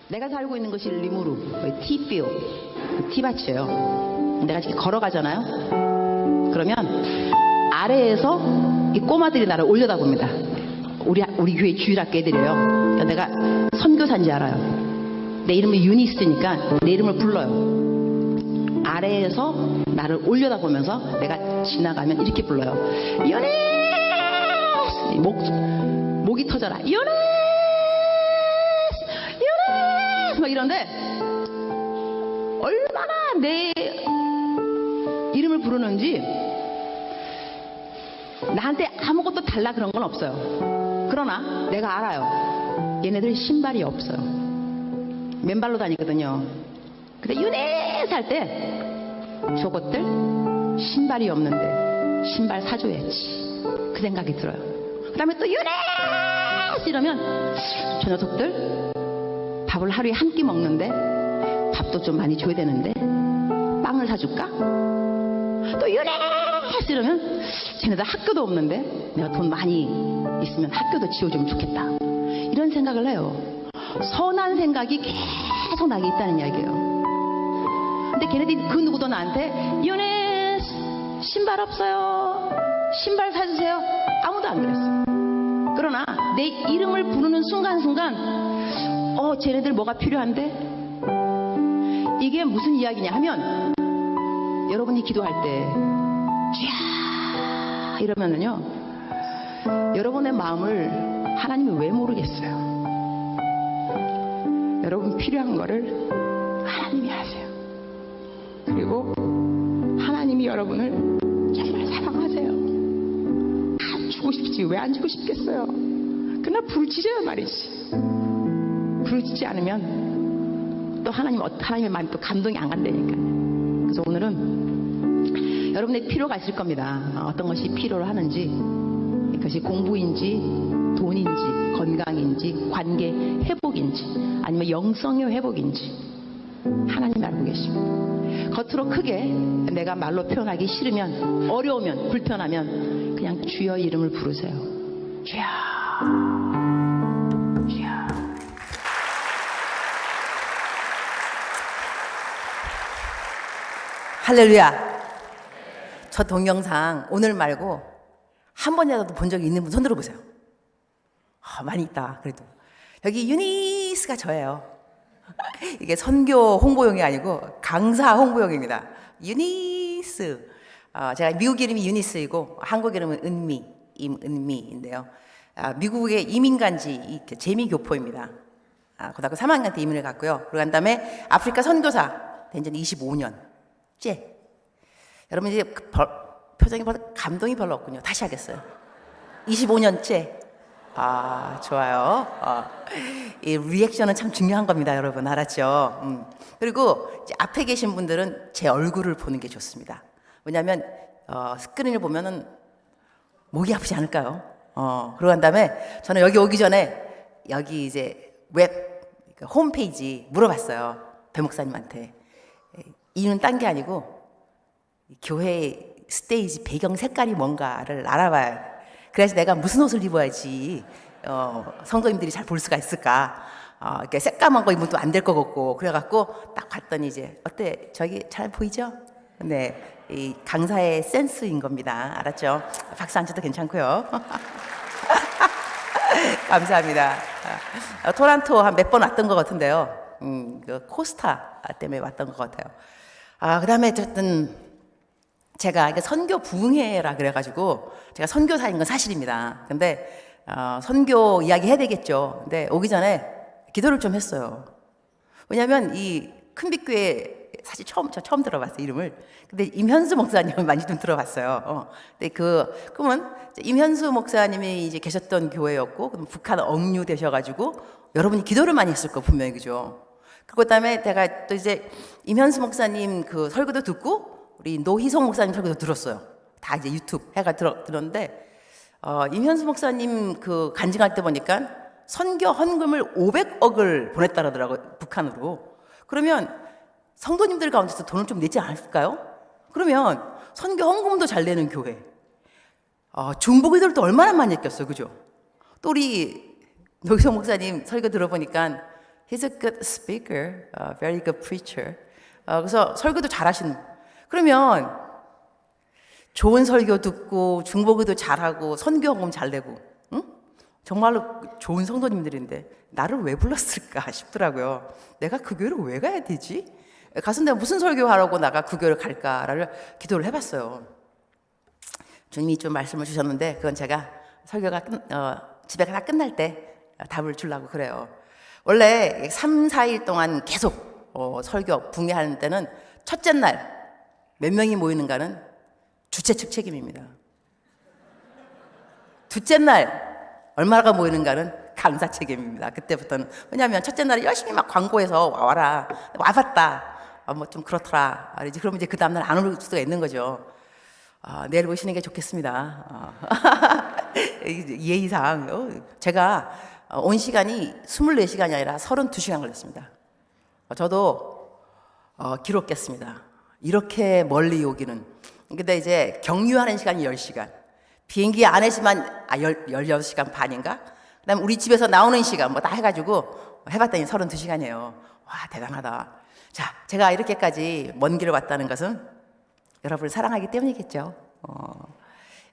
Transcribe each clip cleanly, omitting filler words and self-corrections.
내가 살고 있는 것이 리무르, 티필, 티밭이에요. 내가 이렇게 걸어가잖아요. 그러면 아래에서 이 꼬마들이 나를 올려다봅니다. 우리 교회 주일학교 애들이에요. 그러니까 내가 선교사인지 알아요. 내 이름이 유니스니까 내 이름을 불러요. 아래에서 나를 올려다보면서 내가 지나가면 이렇게 불러요. 유니스! 목이 터져라. 유니스! 유니스! 막 이런데 얼마나 내 이름을 부르는지 나한테 아무것도 달라 그런 건 없어요. 그러나 내가 알아요. 얘네들 신발이 없어요. 맨발로 다니거든요. 근데 유니스 할 때 저것들 신발이 없는데 신발 사줘야지 그 생각이 들어요. 그 다음에 또 유니스 이러면 저 녀석들 밥을 하루에 한 끼 먹는데 밥도 좀 많이 줘야 되는데 빵을 사줄까? 또 유니스 이러면 쟤네들 학교도 없는데 내가 돈 많이 있으면 학교도 지어주면 좋겠다. 이런 생각을 해요. 선한 생각이 계속 나게 있다는 이야기예요. 근데 걔네들이 그 누구도 나한테 유니스 신발 없어요, 신발 사주세요, 아무도 안 그랬어요. 그러나 내 이름을 부르는 순간순간 쟤네들 뭐가 필요한데? 이게 무슨 이야기냐 하면 여러분이 기도할 때 쥐야 이러면은요 여러분의 마음을 하나님이 왜 모르겠어요. 여러분 필요한 거를 하나님이 아세요. 그리고 하나님이 여러분을 정말 사랑하세요. 안 주고 싶지 왜 안 주고 싶겠어요. 그러나 부르짖어야 말이지. 부르짖지 않으면 또 하나님의 마음이 또 감동이 안 간다니까. 그래서 오늘은 여러분의 필요가 있을 겁니다. 어떤 것이 필요로 하는지, 그것이 공부인지 돈인지 건강인지 관계 회복인지 아니면 영성의 회복인지 하나님 알고 계십니다. 겉으로 크게 내가 말로 표현하기 싫으면 어려우면 불편하면 그냥 주여 이름을 부르세요. 주여 주여. 할렐루야. 저 동영상 오늘 말고 한 번이라도 본 적이 있는 분 손 들어보세요. 많이 있다. 그래도 여기 유니스가 저예요. 이게 선교 홍보용이 아니고 강사 홍보용입니다. 유니스. 제가 미국 이름이 유니스이고 한국 이름은 은미, 임은미인데요. 미국에 이민 간지 재미교포입니다. 고등학교 3학년 때 이민을 갔고요. 그러고 난 다음에 아프리카 선교사 된 지는 25년째. 여러분 이제 표정이 감동이 별로 없군요. 다시 하겠어요. 25년째. 좋아요. 이 리액션은 참 중요한 겁니다, 여러분. 알았죠? 그리고 이제 앞에 계신 분들은 제 얼굴을 보는 게 좋습니다. 왜냐하면 스크린을 보면은 목이 아프지 않을까요? 그러고 난 다음에 저는 여기 오기 전에 여기 이제 웹 홈페이지 물어봤어요. 배 목사님한테. 이유는 딴 게 아니고 교회 스테이지 배경 색깔이 뭔가를 알아봐야 그래서 내가 무슨 옷을 입어야지 성도님들이 잘 볼 수가 있을까. 이렇게 새까만 거 입으면 또 안 될 것 같고 그래갖고 딱 봤더니 이제 어때? 저기 잘 보이죠? 네, 이 강사의 센스인 겁니다. 알았죠? 박수 안 쳐도 괜찮고요. 감사합니다. 토론토 한 몇 번 왔던 것 같은데요. 그 코스타 때문에 왔던 것 같아요. 그다음에 어쨌든 제가 선교 부흥회라 그래가지고 제가 선교사인 건 사실입니다. 근데 선교 이야기 해야 되겠죠. 근데 오기 전에 기도를 좀 했어요. 왜냐하면 이 큰빛교회 사실 저 처음 들어봤어요, 이름을. 근데 임현수 목사님은 많이 좀 들어봤어요. 근데 그러면 임현수 목사님이 이제 계셨던 교회였고 그럼 북한 억류 되셔가지고 여러분이 기도를 많이 했을 거 분명히 그죠. 그다음에 제가 또 이제 임현수 목사님 그 설교도 듣고 우리 노희송 목사님 설교도 들었어요. 다 이제 유튜브 해가 들었는데 임현수 목사님 그 간증할 때 보니까 선교 헌금을 500억을 보냈다 그러더라고요, 북한으로. 그러면 성도님들 가운데서 돈을 좀 내지 않았을까요? 그러면 선교 헌금도 잘 내는 교회. 중보기도를 또 얼마나 많이 했겠어요, 그죠? 또 우리 노희송 목사님 설교 들어보니까 He's a good speaker, very good preacher. 그래서 설교도 잘하시는. 그러면 좋은 설교 듣고 중보기도 잘하고 선교학금 잘 내고, 응? 정말로 좋은 성도님들인데 나를 왜 불렀을까 싶더라고요. 내가 그 교회를 왜 가야 되지? 가서 내가 무슨 설교하라고 나가 그 교회를 갈까를 기도를 해봤어요. 주님이 좀 말씀을 주셨는데 그건 제가 설교가 집에 다 끝날 때 답을 주려고 그래요. 원래 3, 4일 동안 계속 설교 붕괴하는 때는 첫째 날 몇 명이 모이는가는 주최 측 책임입니다. 둘째 날 얼마가 모이는가는 강사 책임입니다. 그때부터는. 왜냐하면 첫째 날에 열심히 막 광고해서 와라, 와봤다, 뭐 좀 그렇더라. 그러면 이제 그 다음날 안 올 수가 있는 거죠. 내일 오시는 게 좋겠습니다. 예의상 제가 온 시간이 24시간이 아니라 32시간 걸렸습니다. 저도 기록했습니다. 이렇게 멀리 오기는. 근데 이제 경유하는 시간이 10시간. 비행기 안에서만 16시간 반인가? 그다음에 우리 집에서 나오는 시간 뭐 다 해가지고 해봤더니 32시간이에요. 와, 대단하다. 자, 제가 이렇게까지 먼 길을 왔다는 것은 여러분을 사랑하기 때문이겠죠.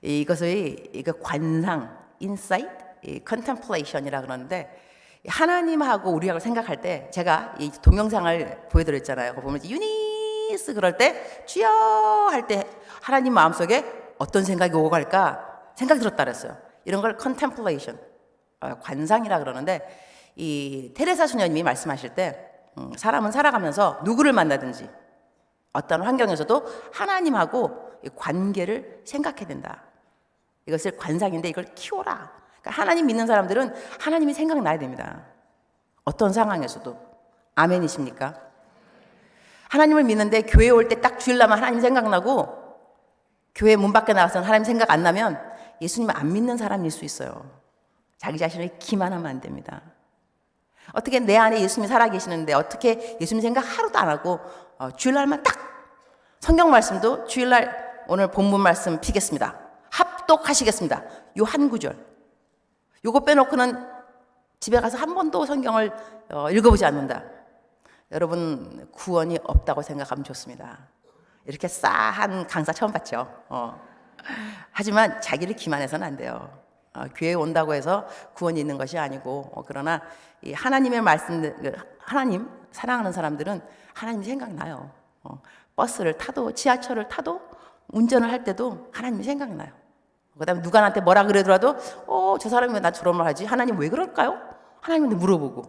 이거 관상, 인사이트, 컨템플레이션이라 그러는데 하나님하고 우리하고 생각할 때 제가 이 동영상을 보여드렸잖아요. 그거 보면 유니스 그럴 때 주여 할 때 하나님 마음속에 어떤 생각이 오고 갈까 생각이 들었다 그랬어요. 이런 걸 컨템플레이션, 관상이라 그러는데 이 테레사 수녀님이 말씀하실 때 사람은 살아가면서 누구를 만나든지 어떤 환경에서도 하나님하고 관계를 생각해야 된다. 이것을 관상인데 이걸 키워라. 그러니까 하나님 믿는 사람들은 하나님이 생각나야 됩니다. 어떤 상황에서도. 아멘이십니까? 하나님을 믿는데 교회 올 때 딱 주일날만 하나님 생각나고 교회 문 밖에 나가서는 하나님 생각 안 나면 예수님을 안 믿는 사람일 수 있어요. 자기 자신을 기만하면 안 됩니다. 어떻게 내 안에 예수님이 살아계시는데 어떻게 예수님 생각 하루도 안 하고 주일날만 딱 성경 말씀도 주일날 오늘 본문 말씀 피겠습니다. 합독하시겠습니다. 요 한 구절. 요거 빼놓고는 집에 가서 한 번도 성경을 읽어보지 않는다. 여러분 구원이 없다고 생각하면 좋습니다. 이렇게 싸한 강사 처음 봤죠. 하지만 자기를 기만해서는 안 돼요. 교회에 온다고 해서 구원이 있는 것이 아니고 그러나 이 하나님의 말씀, 하나님 사랑하는 사람들은 하나님이 생각나요. 버스를 타도 지하철을 타도 운전을 할 때도 하나님이 생각나요. 그다음에 누가 나한테 뭐라 그러더라도 저 사람이 왜 나 저런 말 하지? 하나님 왜 그럴까요? 하나님한테 물어보고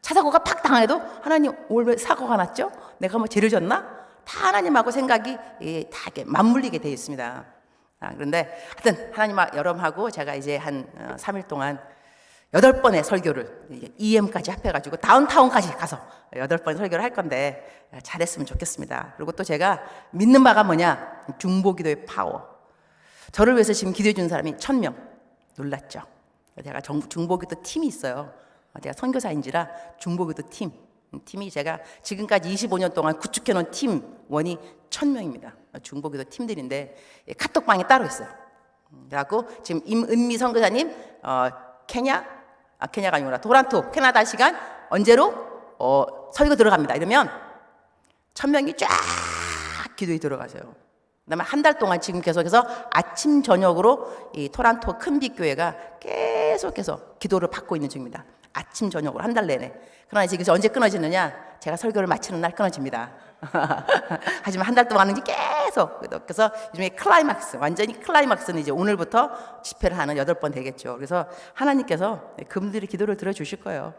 차 사고가 팍 당해도 하나님 오늘 왜 사고가 났죠? 내가 뭐 죄를 졌나? 다 하나님하고 생각이 다 이렇게 맞물리게 되어 있습니다. 그런데 하여튼 하나님 여러분하고 제가 이제 한 3일 동안 8번의 설교를 EM까지 합해가지고 다운타운까지 가서 8번 설교를 할 건데 잘했으면 좋겠습니다. 그리고 또 제가 믿는 바가 뭐냐? 중보기도의 파워. 저를 위해서 지금 기도해 준 사람이 1000명. 놀랐죠? 제가 중보기도 팀이 있어요. 제가 선교사인지라 중보기도 팀이 제가 지금까지 25년 동안 구축해 놓은 팀원이 1000명입니다. 중보기도 팀들인데 카톡방이 따로 있어요. 그래갖고 지금 임은미 선교사님 케냐가 아니구나. 토론토 캐나다 시간 언제로 설교 들어갑니다. 이러면 1000명이 쫙 기도에 들어가세요. 그다음에 한 달 동안 지금 계속해서 아침 저녁으로 이 토론토 큰빛교회가 계속해서 기도를 받고 있는 중입니다. 아침 저녁으로 한 달 내내. 그러나 지금 언제 끊어지느냐? 제가 설교를 마치는 날 끊어집니다. 하지만 한 달 동안 하는지 계속. 그래서 요즘에 클라이막스, 완전히 클라이막스는 이제 오늘부터 집회를 하는 8번 되겠죠. 그래서 하나님께서 그분들이 기도를 들어주실 거예요.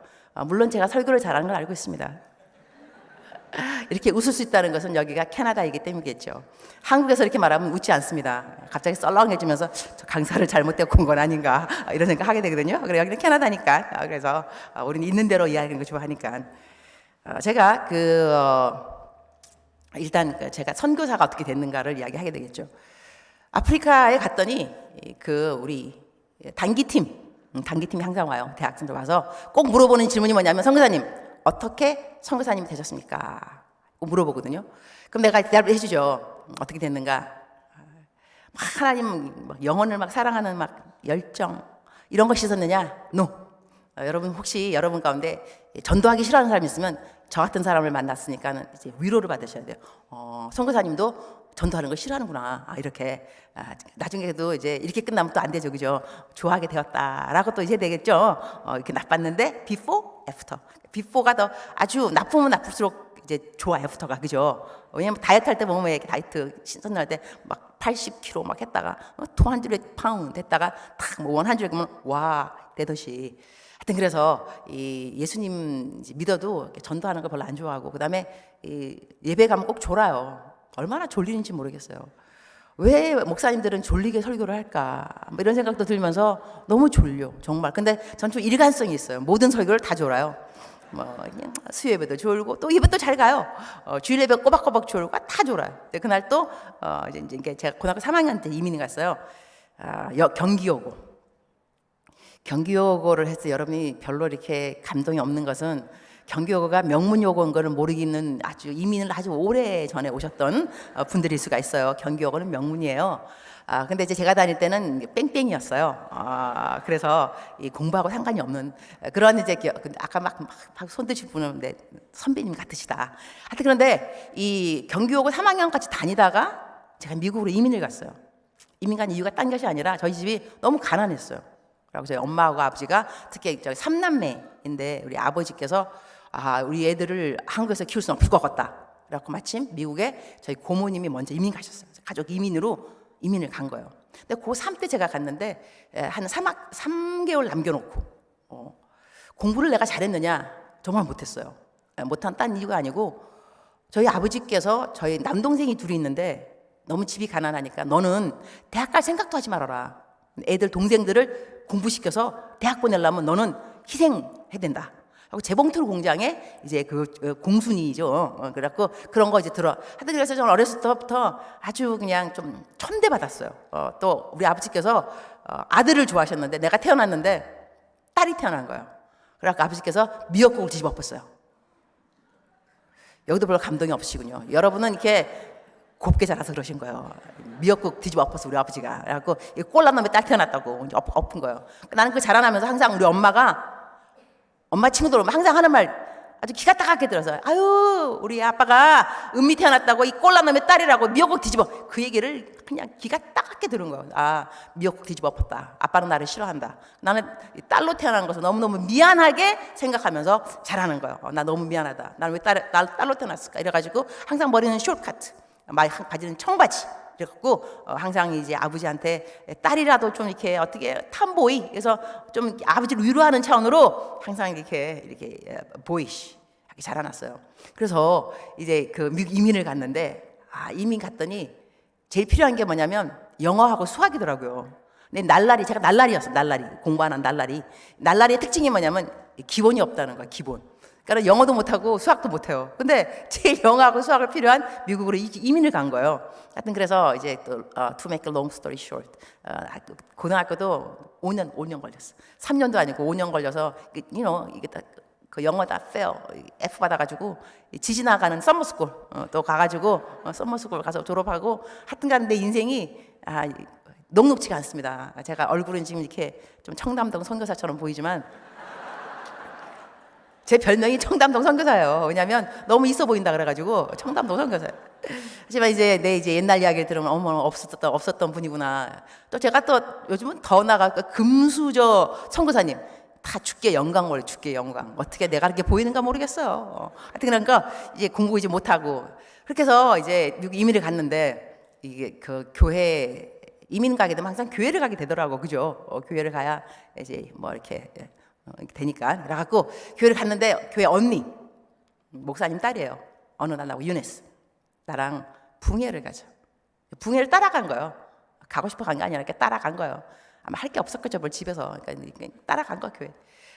물론 제가 설교를 잘하는 걸 알고 있습니다. 이렇게 웃을 수 있다는 것은 여기가 캐나다이기 때문이겠죠. 한국에서 이렇게 말하면 웃지 않습니다. 갑자기 썰렁해지면서 저 강사를 잘못되고 온 건 아닌가 이런 생각 하게 되거든요. 그래 여기는 캐나다니까. 그래서 우리는 있는 대로 이야기하는 거 좋아하니까. 제가 일단 제가 선교사가 어떻게 됐는가를 이야기하게 되겠죠. 아프리카에 갔더니 우리 단기팀이 항상 와요. 대학생들 와서 꼭 물어보는 질문이 뭐냐면 선교사님 어떻게 선교사님이 되셨습니까? 물어보거든요. 그럼 내가 대답을 해주죠. 어떻게 됐는가? 하나님 영혼을 막 사랑하는 막 열정 이런 것이 있었느냐? No. 여러분 혹시 여러분 가운데 전도하기 싫어하는 사람이 있으면 저 같은 사람을 만났으니까 이제 위로를 받으셔야 돼요. 선교사님도 전도하는 걸 싫어하는구나. 이렇게 나중에도 이제 이렇게 끝나면 또 안 되죠, 그죠? 좋아하게 되었다라고 또 이제 되겠죠. 이렇게 나빴는데 before, after. before가 더 아주 나쁘면 나쁠수록 이제 좋아, 애프터가, 그죠? 왜냐면 다이어트 할 때 보면 이렇게 다이어트 신선 할 때 막 80kg 막 했다가 200 파운드 했다가 탁뭐 100 그러면 와 되듯이 하여튼 그래서 이 예수님 믿어도 전도하는 거 별로 안 좋아하고 그다음에 이 예배 가면 꼭 졸아요. 얼마나 졸리는지 모르겠어요. 왜 목사님들은 졸리게 설교를 할까? 뭐 이런 생각도 들면서 너무 졸려 정말. 근데 전 좀 일관성이 있어요. 모든 설교를 다 졸아요. 뭐 그냥 수요예배도 졸고 또 예배 또 잘 가요. 주일 예배 꼬박꼬박 졸고 다 졸아요. 그날 또 이제 제가 고등학교 3학년 때 이민을 갔어요. 경기여고를 해서 여러분이 별로 이렇게 감동이 없는 것은 경기여고가 명문여고인 거를 모르기는 아주 이민을 아주 오래 전에 오셨던 분들일 수가 있어요. 경기여고는 명문이에요. 근데 이제 제가 다닐 때는 뺑뺑이였어요. 그래서 이 공부하고 상관이 없는 그런 이제 근데 아까 막 손 드실 분은 내 선배님 같으시다. 하여튼 그런데 이 경기여고 3학년까지 다니다가 제가 미국으로 이민을 갔어요. 이민 간 이유가 딴 것이 아니라 저희 집이 너무 가난했어요. 그리고 저희 엄마하고 아버지가 특히 저희 3남매인데 우리 아버지께서 우리 애들을 한국에서 키울 수는 없을 것 같다. 그래갖고 마침 미국에 저희 고모님이 먼저 이민 가셨어요. 가족 이민으로 이민을 간 거예요. 근데 고3 때 제가 갔는데 한 3개월 남겨놓고 공부를 내가 잘했느냐? 정말 못했어요. 못한 딴 이유가 아니고 저희 아버지께서 저희 남동생이 둘이 있는데 너무 집이 가난하니까 너는 대학 갈 생각도 하지 말아라. 애들 동생들을 공부시켜서 대학 보내려면 너는 희생해야 된다. 하고 재봉틀 공장에 이제 그 공순이죠. 그래갖고 그런 거 이제 하여튼 그래서 저는 어렸을 때부터 아주 그냥 좀 천대받았어요. 또 우리 아버지께서 아들을 좋아하셨는데 내가 태어났는데 딸이 태어난 거예요. 그래갖고 아버지께서 미역국을 뒤집어 엎었어요. 여기도 별로 감동이 없으시군요. 여러분은 이렇게 곱게 자라서 그러신 거예요. 미역국 뒤집어 엎었어 우리 아버지가. 그래갖고 꼴난 놈에 딸 태어났다고 이제 엎은 거예요. 나는 그 자라나면서 항상 우리 엄마 친구들 오면 항상 하는 말 아주 기가 따갑게 들어서 아유 우리 아빠가 은미 태어났다고 이 꼴난 놈의 딸이라고 미역국 뒤집어 그 얘기를 그냥 기가 따갑게 들은 거예요. 미역국 뒤집어 엎었다. 아빠는 나를 싫어한다. 나는 딸로 태어난 것을 너무너무 미안하게 생각하면서 자라는 거예요. 나 너무 미안하다. 나는 왜 딸로 태어났을까 이래가지고 항상 머리는 숏카트 바지는 청바지 그래갖고 항상 이제 아버지한테 딸이라도 좀 이렇게 어떻게 탐보이 그래서 좀 아버지를 위로하는 차원으로 항상 이렇게 보이시 하게 자라났어요. 그래서 이제 그 미국 이민을 갔는데 이민 갔더니 제일 필요한 게 뭐냐면 영어하고 수학이더라고요. 근데 제가 날라리였어. 공부 안 한 날라리의 특징이 뭐냐면 기본이 없다는 거야. 기본. 그러니까 영어도 못하고 수학도 못해요. 근데 제일 영어하고 수학을 필요한 미국으로 이민을 간 거예요. 하여튼 그래서 이제 또 to make a long story short, 고등학교도 5년 걸렸어. 3년도 아니고 5년 걸려서 이게 그 영어 다 fail, F 받아가지고 지지나가는 썸머스쿨 또 가가지고 썸머스쿨 가서 졸업하고 하여튼간 내 인생이 녹록지가 않습니다. 제가 얼굴은 지금 이렇게 좀 청담동 선교사처럼 보이지만. 제 별명이 청담동 선교사예요. 왜냐하면 너무 있어 보인다 그래가지고 청담동 선교사예요. 하지만 이제 내 옛날 이야기를 들으면 어머 없었던 분이구나. 또 제가 또 요즘은 더 나가 금수저 선교사님 다 주께 영광 원래 주께 영광. 어떻게 내가 그렇게 보이는가 모르겠어요. 하여튼 그러니까 이제 공부 이제 못하고 그렇게 해서 이제 미국 이민을 갔는데 이게 그 교회 이민 가게 되면 항상 교회를 가게 되더라고 그죠? 교회를 가야 이제 뭐 이렇게 되니까 그래갖고 교회를 갔는데 교회 언니 목사님 딸이에요. 어느 날 나하고 유네스 나랑 붕예를 가죠. 붕예를 따라간 거예요. 가고 싶어 간 게 아니라 이렇게 따라간 거예요. 아마 할 게 없었겠죠 뭘 집에서. 그러니까 따라간 거 교회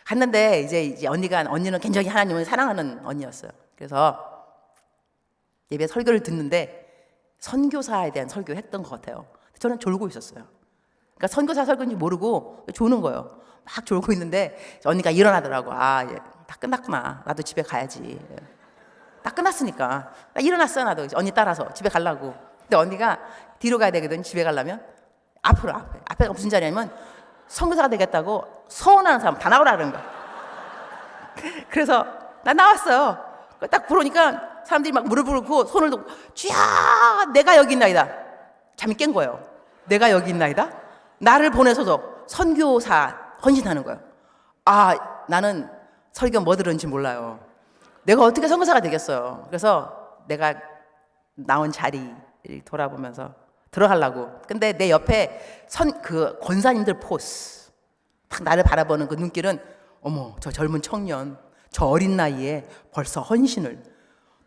갔는데 이제 언니는 굉장히 하나님을 사랑하는 언니였어요. 그래서 예배 설교를 듣는데 선교사에 대한 설교를 했던 것 같아요. 저는 졸고 있었어요. 그러니까 선교사 설교인지 모르고 조는 거예요. 막 졸고 있는데 언니가 일어나더라고. 다 끝났구나. 나도 집에 가야지. 다 끝났으니까. 나 일어났어 나도. 언니 따라서 집에 가려고. 근데 언니가 뒤로 가야 되거든. 집에 가려면 앞에가 무슨 자리냐면 선교사가 되겠다고 서운하는 사람 다 나오라 그러는 거야. 그래서 나 나왔어요. 딱 불어오니까 사람들이 막 무릎을 꿇고 손을 들고 주야 내가 여기 있나이다. 잠이 깬 거예요. 내가 여기 있나이다. 나를 보내서도 선교사 헌신하는 거예요. 아, 나는 설교 뭐 들었는지 몰라요. 내가 어떻게 선교사가 되겠어요. 그래서 내가 나온 자리 돌아보면서 들어가려고. 근데 내 옆에 그 권사님들 포스 딱 나를 바라보는 그 눈길은 어머 저 젊은 청년 저 어린 나이에 벌써 헌신을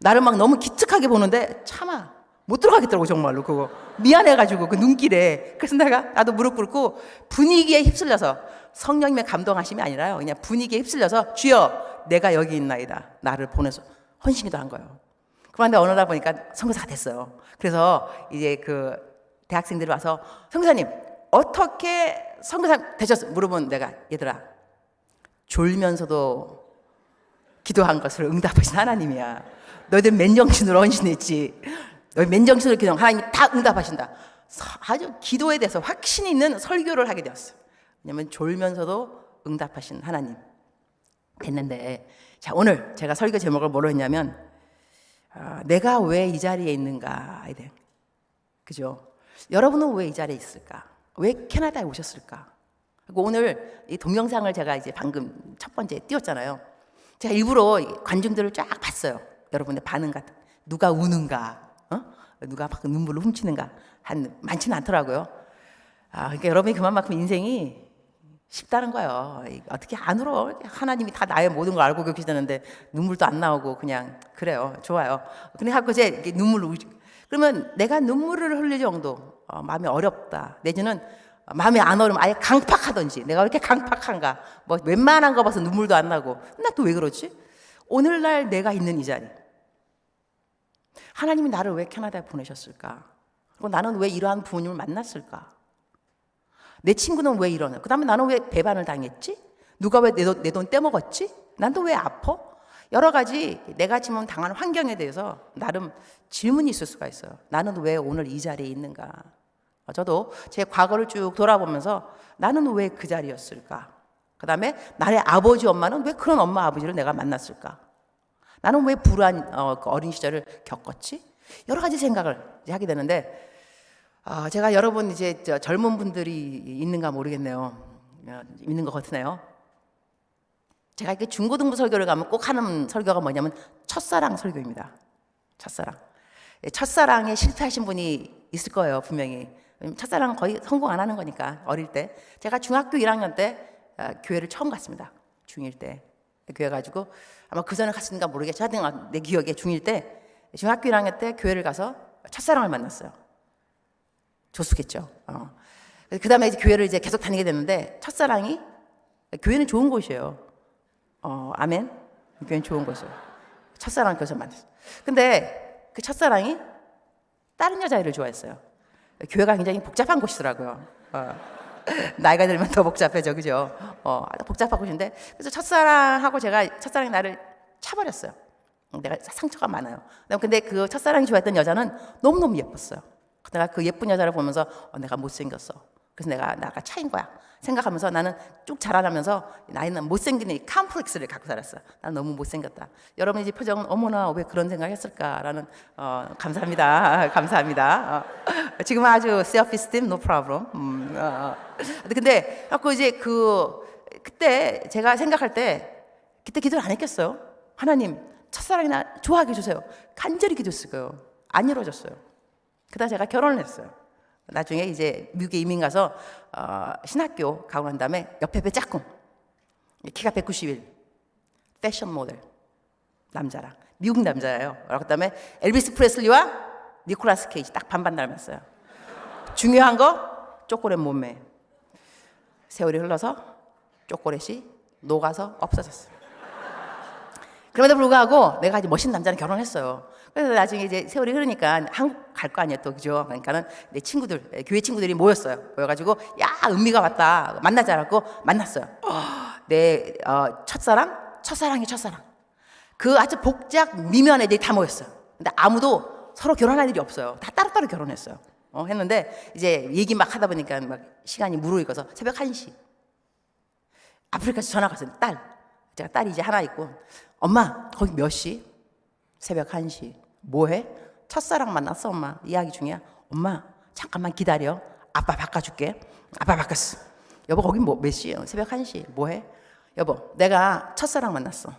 나를 막 너무 기특하게 보는데 차마 못 들어가겠더라고 정말로 그거 미안해가지고 그 눈길에. 그래서 나도 무릎 꿇고 분위기에 휩쓸려서 성령님의 감동하심이 아니라요 그냥 분위기에 휩쓸려서 주여 내가 여기 있나이다 나를 보내서 헌신기도 한 거예요. 그런데 어느 날 보니까 선교사가 됐어요. 그래서 이제 그 대학생들이 와서 선교사님 어떻게 선교사 되셨어요? 물어보면 내가 얘들아 졸면서도 기도한 것을 응답하신 하나님이야. 너희들 맨정신으로 헌신했지. 너희 맨정신으로 기도 하나님이 다 응답하신다. 아주 기도에 대해서 확신 있는 설교를 하게 되었어요. 왜냐하면 졸면서도 응답하신 하나님 됐는데 자 오늘 제가 설교 제목을 뭐로 했냐면 내가 왜 이 자리에 있는가에 대한 그죠? 여러분은 왜 이 자리에 있을까? 왜 캐나다에 오셨을까? 그리고 오늘 이 동영상을 제가 이제 방금 첫 번째 띄웠잖아요. 제가 일부러 관중들을 쫙 봤어요. 여러분의 반응 같은 누가 우는가, 누가 막 눈물을 훔치는가 많지는 않더라고요. 그러니까 여러분이 그만큼 인생이 쉽다는 거예요. 어떻게 안 울어? 하나님이 다 나의 모든 걸 알고 계시다는데 눈물도 안 나오고 그냥 그래요. 좋아요. 근데 하고 이제 눈물을 그러면 내가 눈물을 흘릴 정도 마음이 어렵다. 내지는 마음이 안 어려면 아예 강팍하든지 내가 왜 이렇게 강팍한가? 뭐 웬만한 거 봐서 눈물도 안 나고 나 또 왜 그러지? 오늘날 내가 있는 이 자리 하나님이 나를 왜 캐나다에 보내셨을까? 그리고 나는 왜 이러한 부모님을 만났을까? 내 친구는 왜 이러냐? 그 다음에 나는 왜 배반을 당했지? 누가 왜 내 돈 떼먹었지? 난 또 왜 아파? 여러 가지 내가 지금 당하는 환경에 대해서 나름 질문이 있을 수가 있어요. 나는 왜 오늘 이 자리에 있는가? 저도 제 과거를 쭉 돌아보면서 나는 왜 그 자리였을까? 그 다음에 나의 아버지 엄마는 왜 그런 엄마 아버지를 내가 만났을까? 나는 왜 불우한 어린 시절을 겪었지? 여러 가지 생각을 하게 되는데 제가 여러분 이제 젊은 분들이 있는가 모르겠네요. 있는 것 같으네요. 제가 이렇게 중고등부 설교를 가면 꼭 하는 설교가 뭐냐면 첫사랑 설교입니다. 첫사랑. 첫사랑에 실패하신 분이 있을 거예요, 분명히. 첫사랑 거의 성공 안 하는 거니까 어릴 때. 제가 중학교 1학년 때 교회를 처음 갔습니다. 중1 때. 교회 가지고 아마 그 전에 갔으니까 모르겠죠. 하여튼 내 기억에 중1 때 중학교 1학년 때 교회를 가서 첫사랑을 만났어요. 조숙했죠. 그 다음에 이제 교회를 이제 계속 다니게 됐는데 첫사랑이 교회는 좋은 곳이에요. 아멘. 교회는 좋은 곳이에요. 첫사랑 교회에서 만났어요. 근데 그 첫사랑이 다른 여자애를 좋아했어요. 교회가 굉장히 복잡한 곳이더라고요. 나이가 들면 더 복잡해져, 그죠? 복잡한 곳인데 그래서 첫사랑이 나를 차버렸어요. 내가 상처가 많아요. 근데 그 첫사랑이 좋아했던 여자는 너무너무 예뻤어요. 내가 그 예쁜 여자를 보면서 내가 못생겼어. 그래서 나가 차인 거야. 생각하면서 나는 쭉 자라나면서 나는 못생긴 이 컴플렉스를 갖고 살았어요. 난 너무 못생겼다. 여러분의 이 표정은 어머나 왜 그런 생각했을까라는 감사합니다. 감사합니다. 지금은 아주 self-esteem, no problem. 근데 이제 그때 제가 생각할 때 그때 기도를 안 했겠어요. 하나님 첫사랑이나 좋아하게 해주세요. 간절히 기도했을 거예요. 안 이루어졌어요. 그러다 제가 결혼을 했어요. 나중에 이제 미국에 이민 가서 신학교 가고 난 다음에 옆에 배 짝꿍 키가 191 패션 모델 남자랑 미국 남자예요. 그 다음에 엘비스 프레슬리와 니콜라스 케이지 딱 반반 닮았어요. 중요한 거 초콜릿 몸매. 세월이 흘러서 초콜릿이 녹아서 없어졌어요. 그럼에도 불구하고 내가 이제 멋있는 남자랑 결혼했어요. 그래서 나중에 이제 세월이 흐르니까 한국 갈 거 아니에요, 또 그죠? 그러니까는 내 친구들, 교회 친구들이 모였어요. 모여가지고 야 은미가 왔다 만나자라고 만났어요. 내 첫사랑이 첫사랑. 그 아주 복잡 미묘한 애들이 다 모였어요. 근데 아무도 서로 결혼할 일이 없어요. 다 따로따로 결혼했어요. 했는데 이제 얘기 막 하다 보니까 막 시간이 무르익어서 새벽 1시 아프리카에서 전화가 왔어요. 딸 제가 딸이 이제 하나 있고, 엄마 거기 몇 시? 새벽 1시. 뭐해? 첫사랑 만났어 엄마. 이야기 중이야. 엄마 잠깐만 기다려. 아빠 바꿔줄게. 아빠 바꿨어. 여보 거기 뭐 몇 시예요? 새벽 1시. 뭐해? 여보 내가 첫사랑 만났어.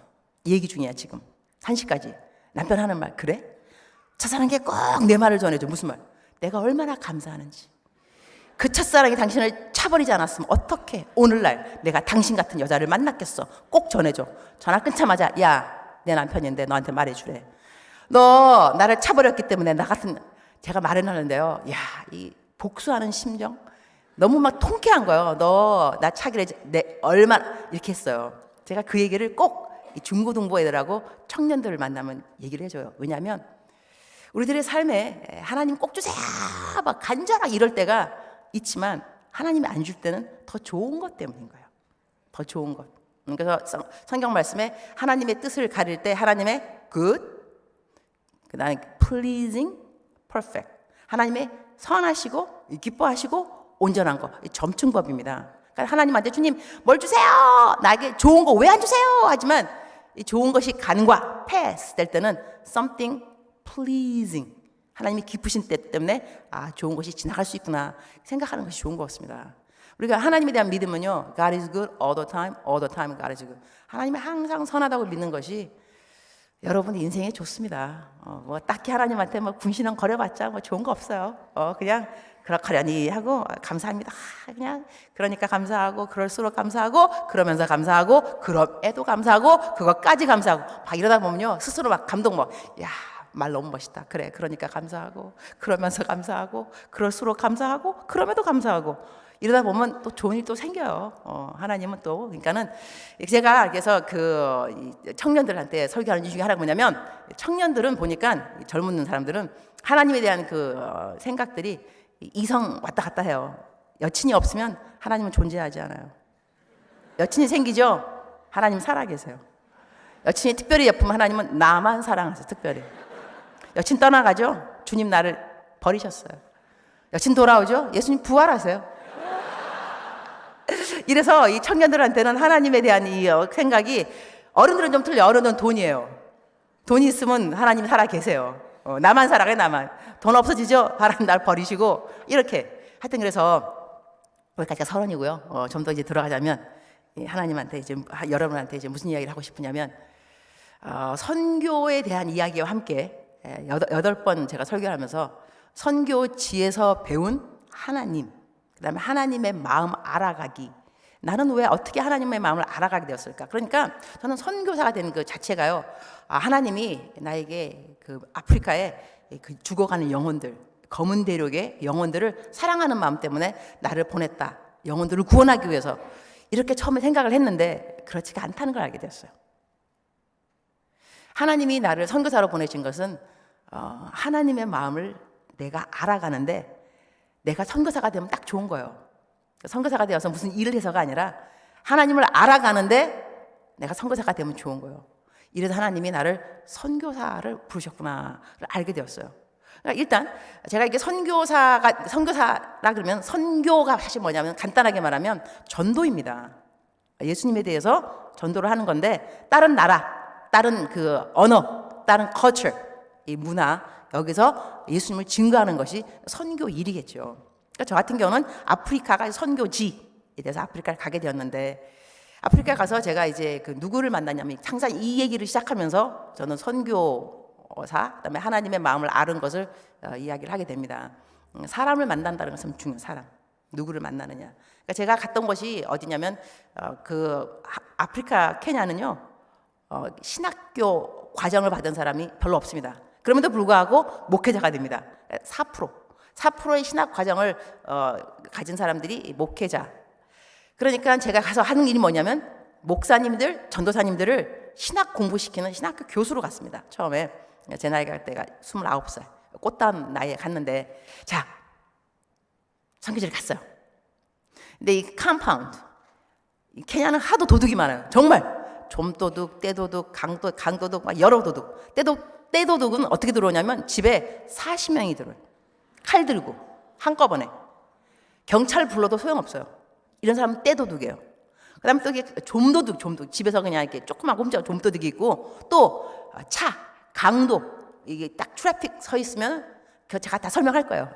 이 얘기 중이야 지금. 1시까지. 남편 하는 말 그래? 첫사랑에게 꼭 내 말을 전해줘. 무슨 말? 내가 얼마나 감사하는지. 그 첫사랑이 당신을 차버리지 않았으면 어떻게 오늘날 내가 당신 같은 여자를 만났겠어. 꼭 전해줘. 전화 끊자마자 야 내 남편인데 너한테 말해주래. 너 나를 차버렸기 때문에 나 같은 제가 말을 하는데요. 야, 이 복수하는 심정 너무 막 통쾌한 거예요. 너 나 차기를 내 얼마나 이렇게 했어요. 제가 그 얘기를 꼭 중고등부 애들하고 청년들을 만나면 얘기를 해줘요. 왜냐하면 우리들의 삶에 하나님 꼭 주세요 막 간절하게 이럴 때가 있지만 하나님이 안 줄 때는 더 좋은 것 때문인 거예요. 더 좋은 것. 그래서 성경 말씀에 하나님의 뜻을 가릴 때 하나님의 good, 그다음에 pleasing, perfect. 하나님의 선하시고 기뻐하시고 온전한 거. 점층법입니다. 그러니까 하나님한테 주님 뭘 주세요. 나에게 좋은 거 왜 안 주세요. 하지만 이 좋은 것이 간과 pass 될 때는 something pleasing. 하나님이 기쁘신 때 때문에 아 좋은 것이 지나갈 수 있구나 생각하는 것이 좋은 것 같습니다. 우리가 하나님에 대한 믿음은요, God is good all the time God is good. 하나님이 항상 선하다고 믿는 것이 여러분 인생에 좋습니다. 뭐 딱히 하나님한테 뭐 군신은 거려봤자 뭐 좋은 거 없어요. 그냥 그렇거려니 하고 감사합니다. 그냥 그러니까 감사하고 그럴수록 감사하고 그러면서 감사하고 그럼에도 감사하고 그것까지 감사하고 막 이러다 보면요 스스로 막 감동 막 야. 말 너무 멋있다. 그래. 그러니까 감사하고 그러면서 감사하고 그럴수록 감사하고 그럼에도 감사하고 이러다 보면 또 좋은 일 또 생겨요. 하나님은 또 그러니까는 제가 그래서 그 청년들한테 설교하는 이유 중에 하나가 뭐냐면 청년들은 보니까 젊은 사람들은 하나님에 대한 그 생각들이 이성 왔다 갔다 해요. 여친이 없으면 하나님은 존재하지 않아요. 여친이 생기죠? 하나님 살아 계세요. 여친이 특별히 예쁘면 하나님은 나만 사랑하세요. 특별히. 여친 떠나가죠? 주님 나를 버리셨어요. 여친 돌아오죠? 예수님 부활하세요. 이래서 이 청년들한테는 하나님에 대한 이 생각이 어른들은 좀 틀려. 어른은 돈이에요. 돈이 있으면 하나님 살아 계세요. 나만 살아가요. 나만. 돈 없어지죠? 하나님 날 버리시고 이렇게. 하여튼 그래서 여기까지가 30이고요. 좀 더 이제 들어가자면 하나님한테 이제 여러분한테 이제 무슨 이야기를 하고 싶으냐면 선교에 대한 이야기와 함께 8번 제가 설교를 하면서 선교지에서 배운 하나님, 그 다음에 하나님의 마음 알아가기. 나는 왜 어떻게 하나님의 마음을 알아가게 되었을까? 그러니까 저는 선교사가 되는 그 자체가요. 하나님이 나에게 그 아프리카에 그 죽어가는 영혼들, 검은 대륙의 영혼들을 사랑하는 마음 때문에 나를 보냈다. 영혼들을 구원하기 위해서. 이렇게 처음에 생각을 했는데 그렇지가 않다는 걸 알게 되었어요. 하나님이 나를 선교사로 보내신 것은 하나님의 마음을 내가 알아가는데 내가 선교사가 되면 딱 좋은 거예요. 선교사가 되어서 무슨 일을 해서가 아니라 하나님을 알아가는데 내가 선교사가 되면 좋은 거예요. 이래서 하나님이 나를 선교사를 부르셨구나를 알게 되었어요. 그러니까 일단 제가 이게 선교사라 그러면 선교가 사실 뭐냐면 간단하게 말하면 전도입니다. 예수님에 대해서 전도를 하는 건데 다른 나라, 다른 그 언어, 다른 culture, 이 문화 여기서 예수님을 증거하는 것이 선교 일이겠죠. 그러니까 저 같은 경우는 아프리카가 선교지에 대해서 아프리카를 가게 되었는데 아프리카 가서 제가 이제 그 누구를 만나냐면 항상 이 얘기를 시작하면서 저는 선교사, 그다음에 하나님의 마음을 아는 것을 이야기를 하게 됩니다. 사람을 만난다는 것은 중요한 사람. 누구를 만나느냐. 그러니까 제가 갔던 곳이 어디냐면 그 아프리카 케냐는요 신학교 과정을 받은 사람이 별로 없습니다. 그럼에도 불구하고 목회자가 됩니다. 4%의 신학 과정을 가진 사람들이 목회자. 그러니까 제가 가서 하는 일이 뭐냐면 목사님들, 전도사님들을 신학 공부시키는 신학교 교수로 갔습니다. 처음에 제 나이가 그때가 29살 꽃다운 나이에 갔는데 자 선교지를 갔어요. 근데 이 컴파운드 이 케냐는 하도 도둑이 많아요. 정말 좀도둑, 떼도둑, 강도둑, 막 여러 도둑. 떼도둑은 어떻게 들어오냐면 집에 40명이 들어요. 칼 들고 한꺼번에. 경찰 불러도 소용없어요. 이런 사람은 떼도둑이에요. 그다음에 또 이게 좀도둑 집에서 그냥 이렇게 조그만 꼼짝 좀도둑이 있고 또 차 강도 이게 딱 트래픽 서 있으면 그 제가 다 설명할 거예요.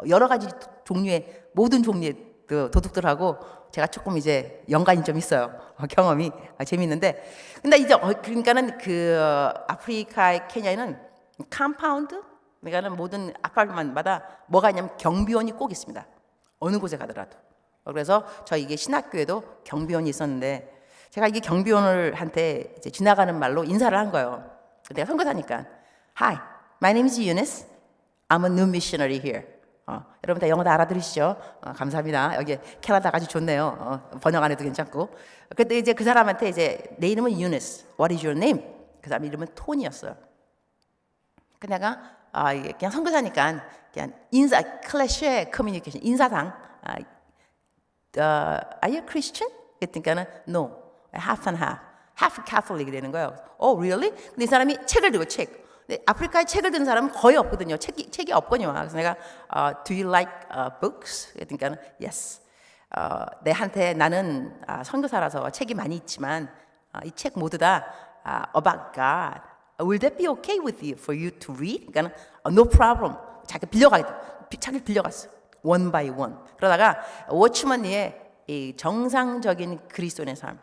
여러 가지 종류의 모든 종류의 그 도둑들하고 제가 조금 이제 연관이 좀 있어요. 경험이 재밌는데 근데 이제 그러니까는 그 아프리카의 케냐에는 컴파운드 그러니까는 모든 아파트마다 뭐가 있냐면 경비원이 꼭 있습니다. 어느 곳에 가더라도. 그래서 저희 이게 신학교에도 경비원이 있었는데 제가 이게 경비원을 한테 이제 지나가는 말로 인사를 한 거예요. 내가 선교사니까 Hi, my name is Eunice. I'm a new missionary here. 여러분 다 영어 다 알아들으시죠? 감사합니다. 여기 캐나다가 아주 좋네요. 번역 안 해도 괜찮고. 그때 이제 그 사람한테 이제 내 이름은 Eunice. What is your name? 그 사람 이름은 톤이었어요. 그 내가 이게 그냥 선교사니까 그냥 인사 클래시의 커뮤니케이션 인사상 Are you Christian? 그랬더니까는 No, half and half. half Catholic 되는 거예요. Oh, really? 근데 이 사람이 책을 들고 책. 근데 아프리카에 책을 드는 사람은 거의 없거든요. 책이 없거든요. 그래서 내가 Do you like books? 그러니까 Yes. 내한테 나는 선교사라서 책이 많이 있지만 이 책 모두 다 about God. Will that be okay with you for you to read? 그러니까 No problem. 자기 자기 빌려갔어. One by one. 그러다가 워치먼리의 이 정상적인 그리스도인의 삶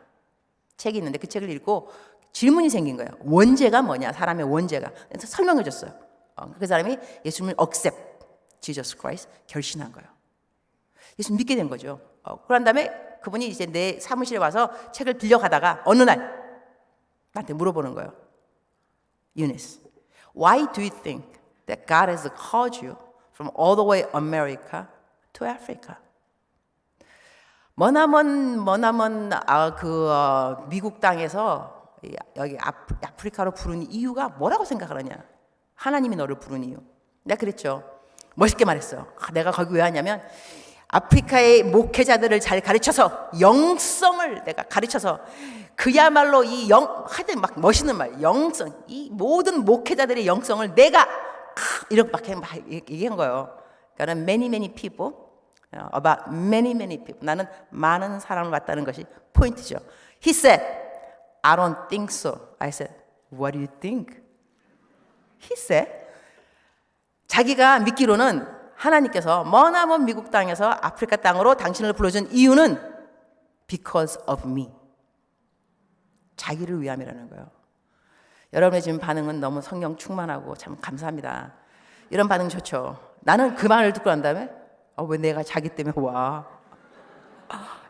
책이 있는데 그 책을 읽고 질문이 생긴 거예요. 원죄가 뭐냐? 사람의 원죄가. 그래서 설명해 줬어요. 그 사람이 예수님을 accept Jesus Christ 결신한 거예요. 예수님 믿게 된 거죠. 그런 다음에 그분이 이제 내 사무실에 와서 책을 빌려가다가 어느 날 나한테 물어보는 거예요. Eunice, why do you think that God has called you from all the way America to Africa? 머나먼 미국 땅에서 여기 아프리카로 부른 이유가 뭐라고 생각하느냐? 하나님이 너를 부른 이유. 내가 그랬죠. 멋있게 말했어요. 내가 거기 왜 왔냐면 아프리카의 목회자들을 잘 가르쳐서 영성을 내가 가르쳐서 그야말로 하여튼 막 멋있는 말, 영성, 이 모든 목회자들의 영성을 내가 이렇게 막 얘기한 거예요. 그러니까 many people, about many people. 나는 많은 사람을 봤다는 것이 포인트죠. He said, I don't think so. I said, what do you think? He said, 자기가 믿기로는 하나님께서 머나먼 미국 땅에서 아프리카 땅으로 당신을 불러준 이유는 because of me. 자기를 위함이라는 거예요. 여러분의 지금 반응은 너무 성령 충만하고 참 감사합니다. 이런 반응 좋죠. 나는 그 말을 듣고 난 다음에 왜 내가 자기 때문에 와?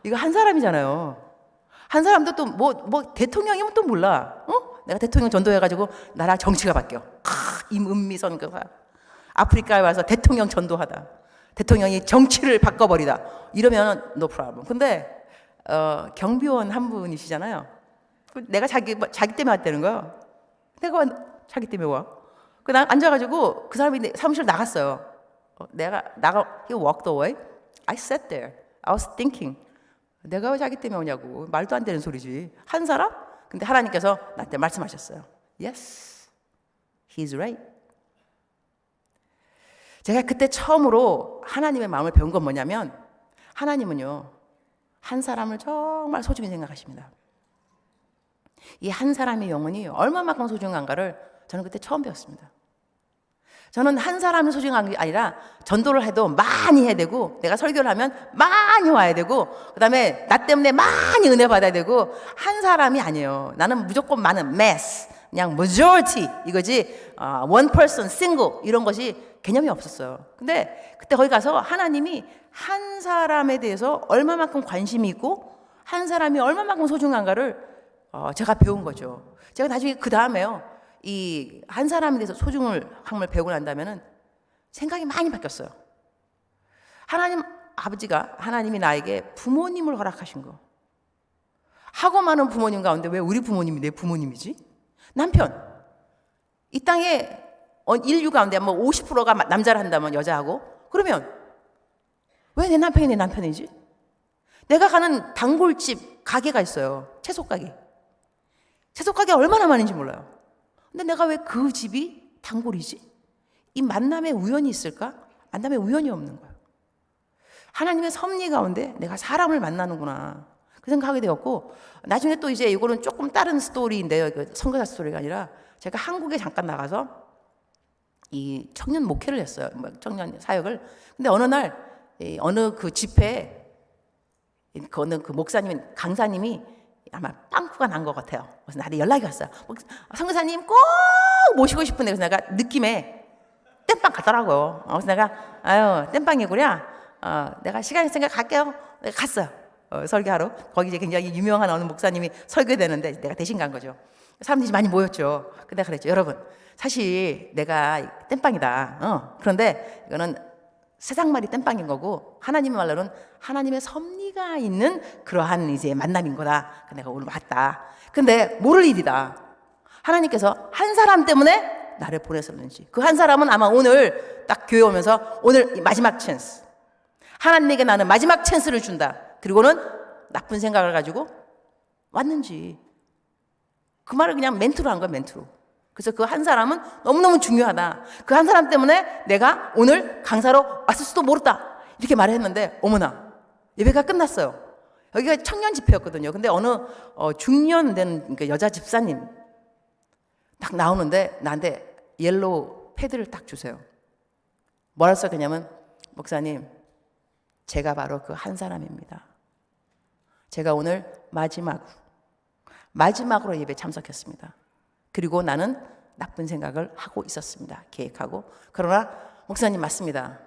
이거 한 사람이잖아요. 한 사람도 또 뭐 대통령이면 또 몰라. 내가 대통령 전도해가지고 나라 정치가 바뀌어. 임은미 선거가 아프리카에 와서 대통령 전도하다. 대통령이 정치를 바꿔버리다. 이러면 no problem. 근데 경비원 한 분이시잖아요. 내가 자기 때문에 왔다는 거예요. 내가 자기 때문에 와. 난 앉아가지고 그 사람이 사무실 나갔어요. he walked away. I sat there. I was thinking. 내가 왜 자기 때문에 오냐고. 말도 안 되는 소리지. 한 사람? 근데 하나님께서 나한테 말씀하셨어요. Yes, he's right. 제가 그때 처음으로 하나님의 마음을 배운 건 뭐냐면 하나님은요. 한 사람을 정말 소중히 생각하십니다. 이 한 사람의 영혼이 얼마만큼 소중한가를 저는 그때 처음 배웠습니다. 저는 한 사람이 소중한 게 아니라 전도를 해도 많이 해야 되고 내가 설교를 하면 많이 와야 되고 그다음에 나 때문에 많이 은혜 받아야 되고 한 사람이 아니에요. 나는 무조건 많은 mass, 그냥 majority 이거지 one person, single 이런 것이 개념이 없었어요. 근데 그때 거기 가서 하나님이 한 사람에 대해서 얼마만큼 관심이 있고 한 사람이 얼마만큼 소중한가를 제가 배운 거죠. 제가 나중에 그 다음에요. 이 한 사람에 대해서 소중함을 배우고 난 다음에는 생각이 많이 바뀌었어요. 하나님이 나에게 부모님을 허락하신 거. 하고 많은 부모님 가운데 왜 우리 부모님이 내 부모님이지? 남편. 이 땅에 인류 가운데 뭐 50%가 남자를 한다면 여자하고 그러면 왜 내 남편이 내 남편이지? 내가 가는 단골집 가게가 있어요. 채소 가게. 채소 가게 얼마나 많은지 몰라요. 근데 내가 왜 그 집이 단골이지? 이 만남의 우연이 있을까? 만남의 우연이 없는 거예요. 하나님의 섭리 가운데 내가 사람을 만나는구나. 그 생각하게 되었고, 나중에 또 이제 이거는 조금 다른 스토리인데요. 선교사 스토리가 아니라 제가 한국에 잠깐 나가서 이 청년 목회를 했어요. 청년 사역을. 근데 어느 날 어느 그 집회에 어느 그 목사님, 강사님이 아마 빵꾸가 난 것 같아요. 그래서 나한테 연락이 왔어요. 선교사님 꼭 모시고 싶은데, 그래서 내가 느낌에 땜빵 갔더라고요. 그래서 내가 아유 땜빵이구나. 내가 시간 있으니까 갈게요. 내가 갔어요. 설교하러. 거기 이제 굉장히 유명한 어느 목사님이 설교되는데 내가 대신 간 거죠. 사람들이 많이 모였죠. 근데 그랬죠. 여러분, 사실 내가 땜빵이다. 그런데 이거는 세상 말이 땜빵인 거고 하나님의 말로는 하나님의 섭리가 있는 그러한 이제 만남인 거다. 내가 오늘 왔다. 근데 모를 일이다. 하나님께서 한 사람 때문에 나를 보내셨는지, 그 한 사람은 아마 오늘 딱 교회 오면서 오늘 마지막 찬스, 하나님에게 나는 마지막 찬스를 준다. 그리고는 나쁜 생각을 가지고 왔는지, 그 말을 그냥 멘트로 한 거야, 멘트로. 그래서 그 한 사람은 너무너무 중요하다. 그 한 사람 때문에 내가 오늘 강사로 왔을 수도 모르다. 이렇게 말을 했는데, 어머나, 예배가 끝났어요. 여기가 청년 집회였거든요. 근데 어느 중년 된 그러니까 여자 집사님 딱 나오는데 나한테 옐로우 패드를 딱 주세요. 뭐라 써있냐면, 목사님, 제가 바로 그 한 사람입니다. 제가 오늘 마지막으로 예배 참석했습니다. 그리고 나는 나쁜 생각을 하고 있었습니다. 계획하고. 그러나 목사님 맞습니다.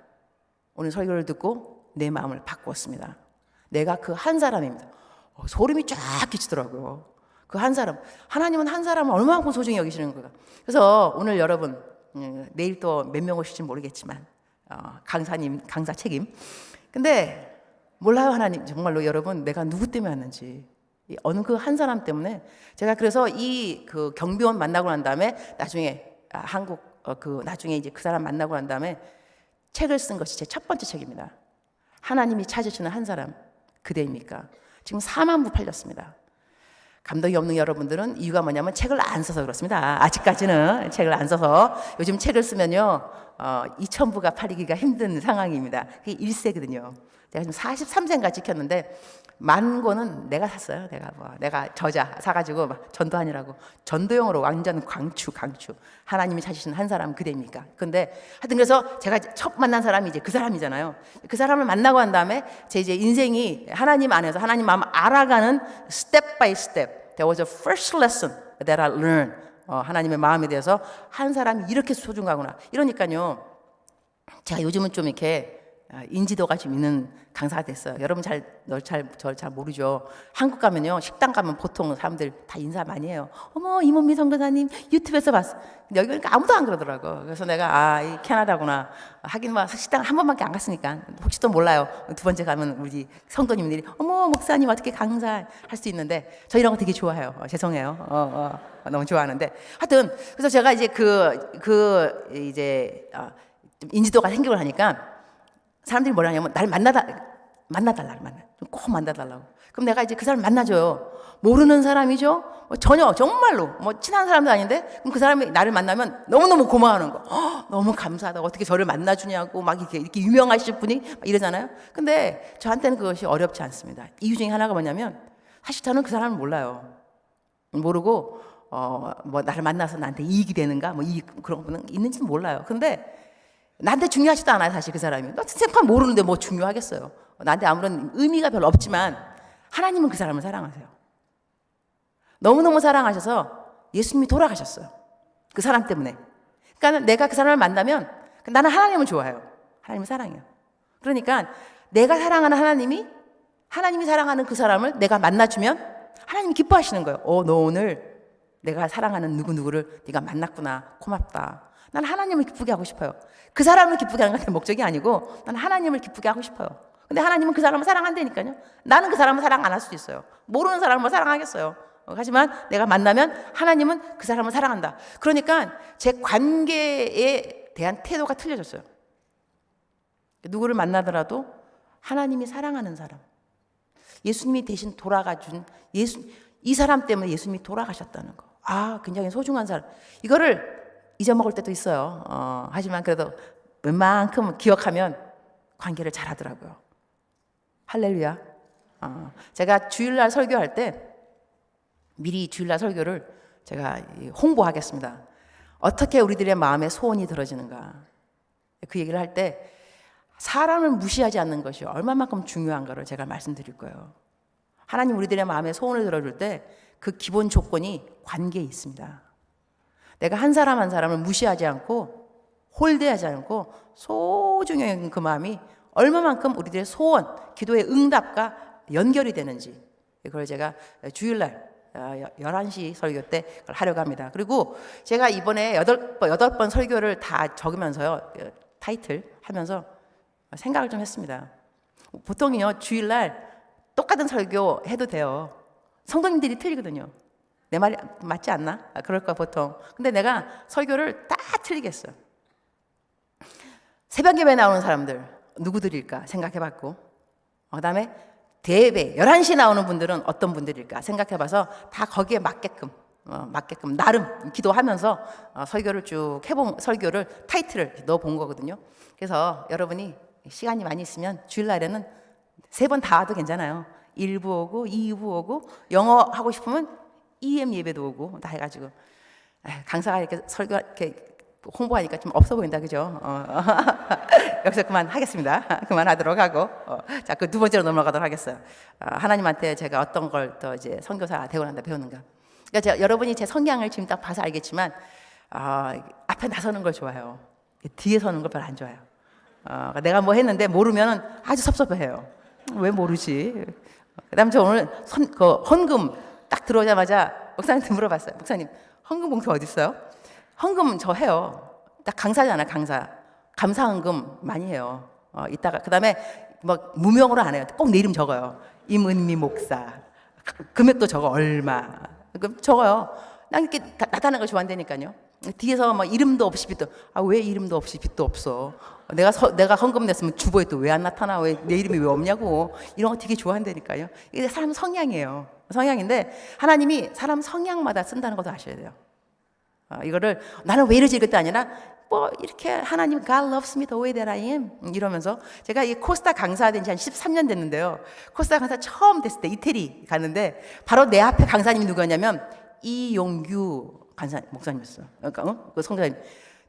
오늘 설교를 듣고 내 마음을 바꾸었습니다. 내가 그 한 사람입니다. 소름이 쫙 끼치더라고요. 그 한 사람. 하나님은 한 사람을 얼마만큼 소중히 여기시는 거야. 그래서 오늘 여러분, 내일 또 몇 명 오실지 모르겠지만 강사님, 강사 책임. 근데 몰라요, 하나님. 정말로 여러분, 내가 누구 때문에 왔는지. 어느 그 한 사람 때문에. 제가 그래서 이 그 경비원 만나고 난 다음에 나중에 나중에 이제 그 사람 만나고 난 다음에 책을 쓴 것이 제 첫 번째 책입니다. 하나님이 찾으시는 한 사람 그대입니까? 지금 4만 부 팔렸습니다. 감동이 없는 여러분들은 이유가 뭐냐면 책을 안 써서 그렇습니다. 아직까지는 책을 안 써서. 요즘 책을 쓰면요 2,000부가 팔리기가 힘든 상황입니다. 그게 1세거든요. 제가 지금 43세인가 찍혔는데 10,000권은 내가 샀어요. 내가 저자 사가지고 막 전도하느라고 전도용으로 완전 강추. 하나님이 찾으신 한 사람 그대입니까? 근데 하여튼 그래서 제가 첫 만난 사람이 이제 그 사람이잖아요. 그 사람을 만나고 한 다음에 제 이제 인생이 하나님 안에서 하나님 마음 알아가는 step by step. There was a first lesson that I learned. 하나님의 마음에 대해서 한 사람이 이렇게 소중하구나. 이러니까요. 제가 요즘은 좀 이렇게 인지도가 좀 있는 강사가 됐어요. 여러분 저를 잘 모르죠. 한국 가면요, 식당 가면 보통 사람들 다 인사 많이 해요. 어머, 이문미 선교사님 유튜브에서 봤어. 근데 여기 오니까 아무도 안 그러더라고. 그래서 내가 이 캐나다구나. 하긴 뭐 식당 한 번밖에 안 갔으니까 혹시 또 몰라요. 두 번째 가면 우리 성도님들이 어머, 목사님 어떻게 강사할 수 있는데 저 이런 거 되게 좋아해요. 죄송해요. 너무 좋아하는데 하여튼 그래서 제가 이제 이제 좀 인지도가 생기고 하니까. 사람들이 뭐라 하냐면 날 만나달라고. 꼭 만나달라고. 그럼 내가 이제 그 사람 만나줘요. 모르는 사람이죠? 전혀 정말로 친한 사람도 아닌데 그럼 그 사람이 나를 만나면 너무너무 고마워하는 거. 너무 감사하다. 어떻게 저를 만나주냐고 막 이렇게 유명하실 분이 막 이러잖아요. 근데 저한테는 그것이 어렵지 않습니다. 이유 중에 하나가 뭐냐면 사실 저는 그 사람을 몰라요. 모르고 나를 만나서 나한테 이익이 되는가 그런 거는 있는지는 몰라요. 근데 나한테 중요하지도 않아요, 사실 그 사람이. 나 생판 모르는데 뭐 중요하겠어요. 나한테 아무런 의미가 별로 없지만 하나님은 그 사람을 사랑하세요. 너무너무 사랑하셔서 예수님이 돌아가셨어요. 그 사람 때문에. 그러니까 내가 그 사람을 만나면 나는 하나님을 좋아해요. 하나님을 사랑해요. 그러니까 내가 사랑하는 하나님이 사랑하는 그 사람을 내가 만나주면 하나님이 기뻐하시는 거예요. 너 오늘 내가 사랑하는 누구누구를 네가 만났구나. 고맙다. 난 하나님을 기쁘게 하고 싶어요. 그 사람을 기쁘게 하는 게 목적이 아니고 난 하나님을 기쁘게 하고 싶어요. 근데 하나님은 그 사람을 사랑한다니까요. 나는 그 사람을 사랑 안 할 수도 있어요. 모르는 사람을 사랑하겠어요. 하지만 내가 만나면 하나님은 그 사람을 사랑한다. 그러니까 제 관계에 대한 태도가 틀려졌어요. 누구를 만나더라도 하나님이 사랑하는 사람, 예수님이 대신 돌아가준 이 사람 때문에 예수님이 돌아가셨다는 거. 굉장히 소중한 사람. 이거를 잊어먹을 때도 있어요. 하지만 그래도 웬만큼 기억하면 관계를 잘하더라고요. 할렐루야. 제가 주일날 설교할 때 미리 주일날 설교를 제가 홍보하겠습니다. 어떻게 우리들의 마음에 소원이 들어지는가. 그 얘기를 할 때 사람을 무시하지 않는 것이 얼마만큼 중요한가를 제가 말씀드릴 거예요. 하나님 우리들의 마음에 소원을 들어줄 때 그 기본 조건이 관계에 있습니다. 내가 한 사람 한 사람을 무시하지 않고 홀대하지 않고 소중히 여긴 그 마음이 얼마만큼 우리들의 소원, 기도의 응답과 연결이 되는지 그걸 제가 주일날 11시 설교 때 그걸 하려고 합니다. 그리고 제가 이번에 8번 설교를 다 적으면서요, 타이틀 하면서 생각을 좀 했습니다. 보통요, 주일날 똑같은 설교 해도 돼요. 성도님들이 틀리거든요. 내 말이 맞지 않나? 그럴까 보통. 근데 내가 설교를 다 틀리게 했어요. 새벽 예배 나오는 사람들 누구들일까 생각해봤고, 그 다음에 대예배 11시 나오는 분들은 어떤 분들일까 생각해봐서 다 거기에 맞게끔 나름 기도하면서 설교를 쭉 해본 설교를 타이틀을 넣어본 거거든요. 그래서 여러분이 시간이 많이 있으면 주일날에는 3번 다 와도 괜찮아요. 1부 오고 2부 오고 영어 하고 싶으면 EM 예배도 오고 다 해가지고 강사가 이렇게 설교 이렇게 홍보하니까 좀 없어 보인다, 그죠? 여기서 그만하겠습니다. 그만하도록 하고 자, 그 2번째로 넘어가도록 하겠어요. 하나님한테 제가 어떤 걸 또 이제 선교사 되고 난다 배우는가. 그러니까 여러분이 제 성향을 지금 딱 봐서 알겠지만 앞에 나서는 걸 좋아해요. 뒤에 서는 걸 별로 안 좋아해요. 내가 뭐 했는데 모르면 아주 섭섭해해요. 왜 모르지? 그다음 저 오늘 헌금 딱 들어오자마자 목사님한테 물어봤어요. 목사님, 헌금 봉투 어디 있어요? 헌금 저 해요. 딱 강사잖아, 강사. 감사 헌금 많이 해요. 이따가 그다음에 막 무명으로 안 해요. 꼭 내 이름 적어요. 임은미 목사. 금액도 적어 얼마. 적어요. 난 이렇게 나타나는 걸 좋아한다니까요. 뒤에서 막 이름도 없이 빚도 왜 이름도 없이 빚도 없어. 내가 헌금 냈으면 주보에 또 왜 안 나타나? 왜 내 이름이 왜 없냐고. 이런 거 되게 좋아한다니까요. 이게 사람 성향이에요. 성향인데 하나님이 사람 성향마다 쓴다는 것도 아셔야 돼요. 이거를 나는 왜 이러지 이것도 아니라 뭐 이렇게 하나님 God loves me the way that I am 이러면서 제가 이 코스타 강사된 지 한 13년 됐는데요. 코스타 강사 처음 됐을 때 이태리 갔는데 바로 내 앞에 강사님이 누구였냐면 이용규 목사님이었어요. 그러니까 그 성도님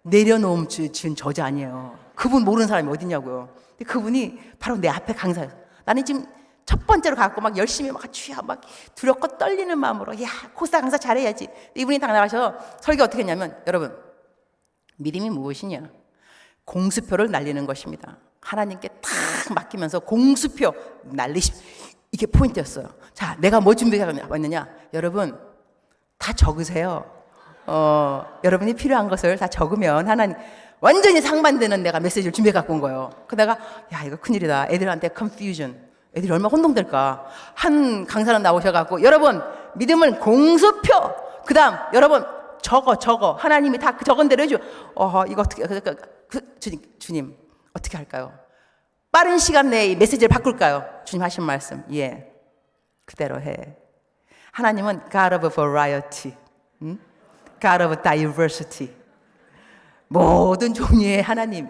내려놓음 지은 저자 아니에요. 그분 모르는 사람이 어디냐고요. 근데 그분이 바로 내 앞에 강사였어요. 나는 지금 첫 번째로 가고 막 열심히 막 주야 막 두렵고 떨리는 마음으로 야 코스타 강사 잘해야지. 이분이 딱 나가셔서 설교 어떻게 했냐면 여러분 믿음이 무엇이냐? 공수표를 날리는 것입니다. 하나님께 탁 맡기면서 공수표 이게 포인트였어요. 자, 내가 뭐 준비했느냐? 여러분 다 적으세요. 여러분이 필요한 것을 다 적으면 하나님 완전히 상반되는 내가 메시지를 준비해 갖고 온 거예요. 그러다가 야 이거 큰일이다. 애들한테 confusion. 애들이 얼마나 혼동될까. 한 강사는 나오셔갖고 여러분 믿음은 공수표. 그다음 여러분 적어. 하나님이 다 적은 대로 해줘. 이거 어떻게 주님 어떻게 할까요? 빠른 시간 내에 메시지를 바꿀까요? 주님 하신 말씀 그대로 해. 하나님은 God of variety, God of diversity. 모든 종류의 하나님,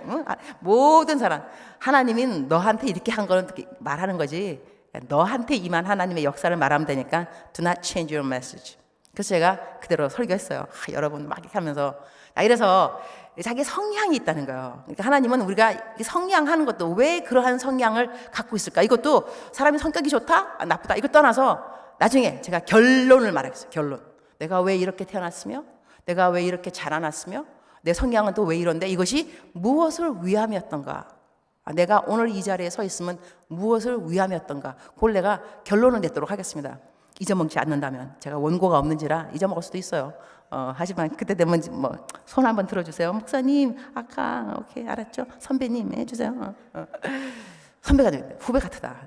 모든 사람. 하나님은 너한테 이렇게 한 거는 말하는 거지. 너한테 임한 하나님의 역사를 말하면 되니까 do not change your message. 그래서 제가 그대로 설교했어요. 여러분 막 이렇게 하면서. 이래서 자기 성향이 있다는 거예요. 그러니까 하나님은 우리가 성향하는 것도 왜 그러한 성향을 갖고 있을까? 이것도 사람이 성격이 좋다? 나쁘다? 이거 떠나서 나중에 제가 결론을 말하겠어요. 결론. 내가 왜 이렇게 태어났으며 내가 왜 이렇게 자라났으며 내 성향은 또 왜 이런데 이것이 무엇을 위함이었던가? 내가 오늘 이 자리에 서 있으면 무엇을 위함이었던가? 그걸 내가 결론을 냈도록 하겠습니다. 잊어먹지 않는다면. 제가 원고가 없는지라 잊어먹을 수도 있어요. 하지만 그때 되면 뭐 손 한번 들어주세요. 목사님 아까 오케이 알았죠? 선배님 해주세요. 선배가 후배 같다.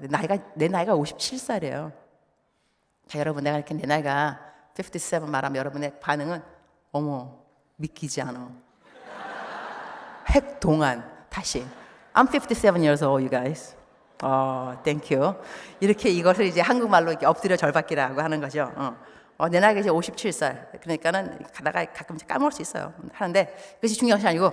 내 나이가 57살이에요. 자, 여러분 내가 이렇게 내 나이가 57 말하면 여러분의 반응은 어머 믿기지 않아. 핵동안 다시 I'm 57 years old, you guys. thank you. 이렇게 이것을 이제 한국말로 이렇게 엎드려 절받기라고 하는 거죠. 내 나이가 이제 57살. 그러니까는 가다가 가끔 까먹을 수 있어요. 하는데 그것이 중요한 것이 아니고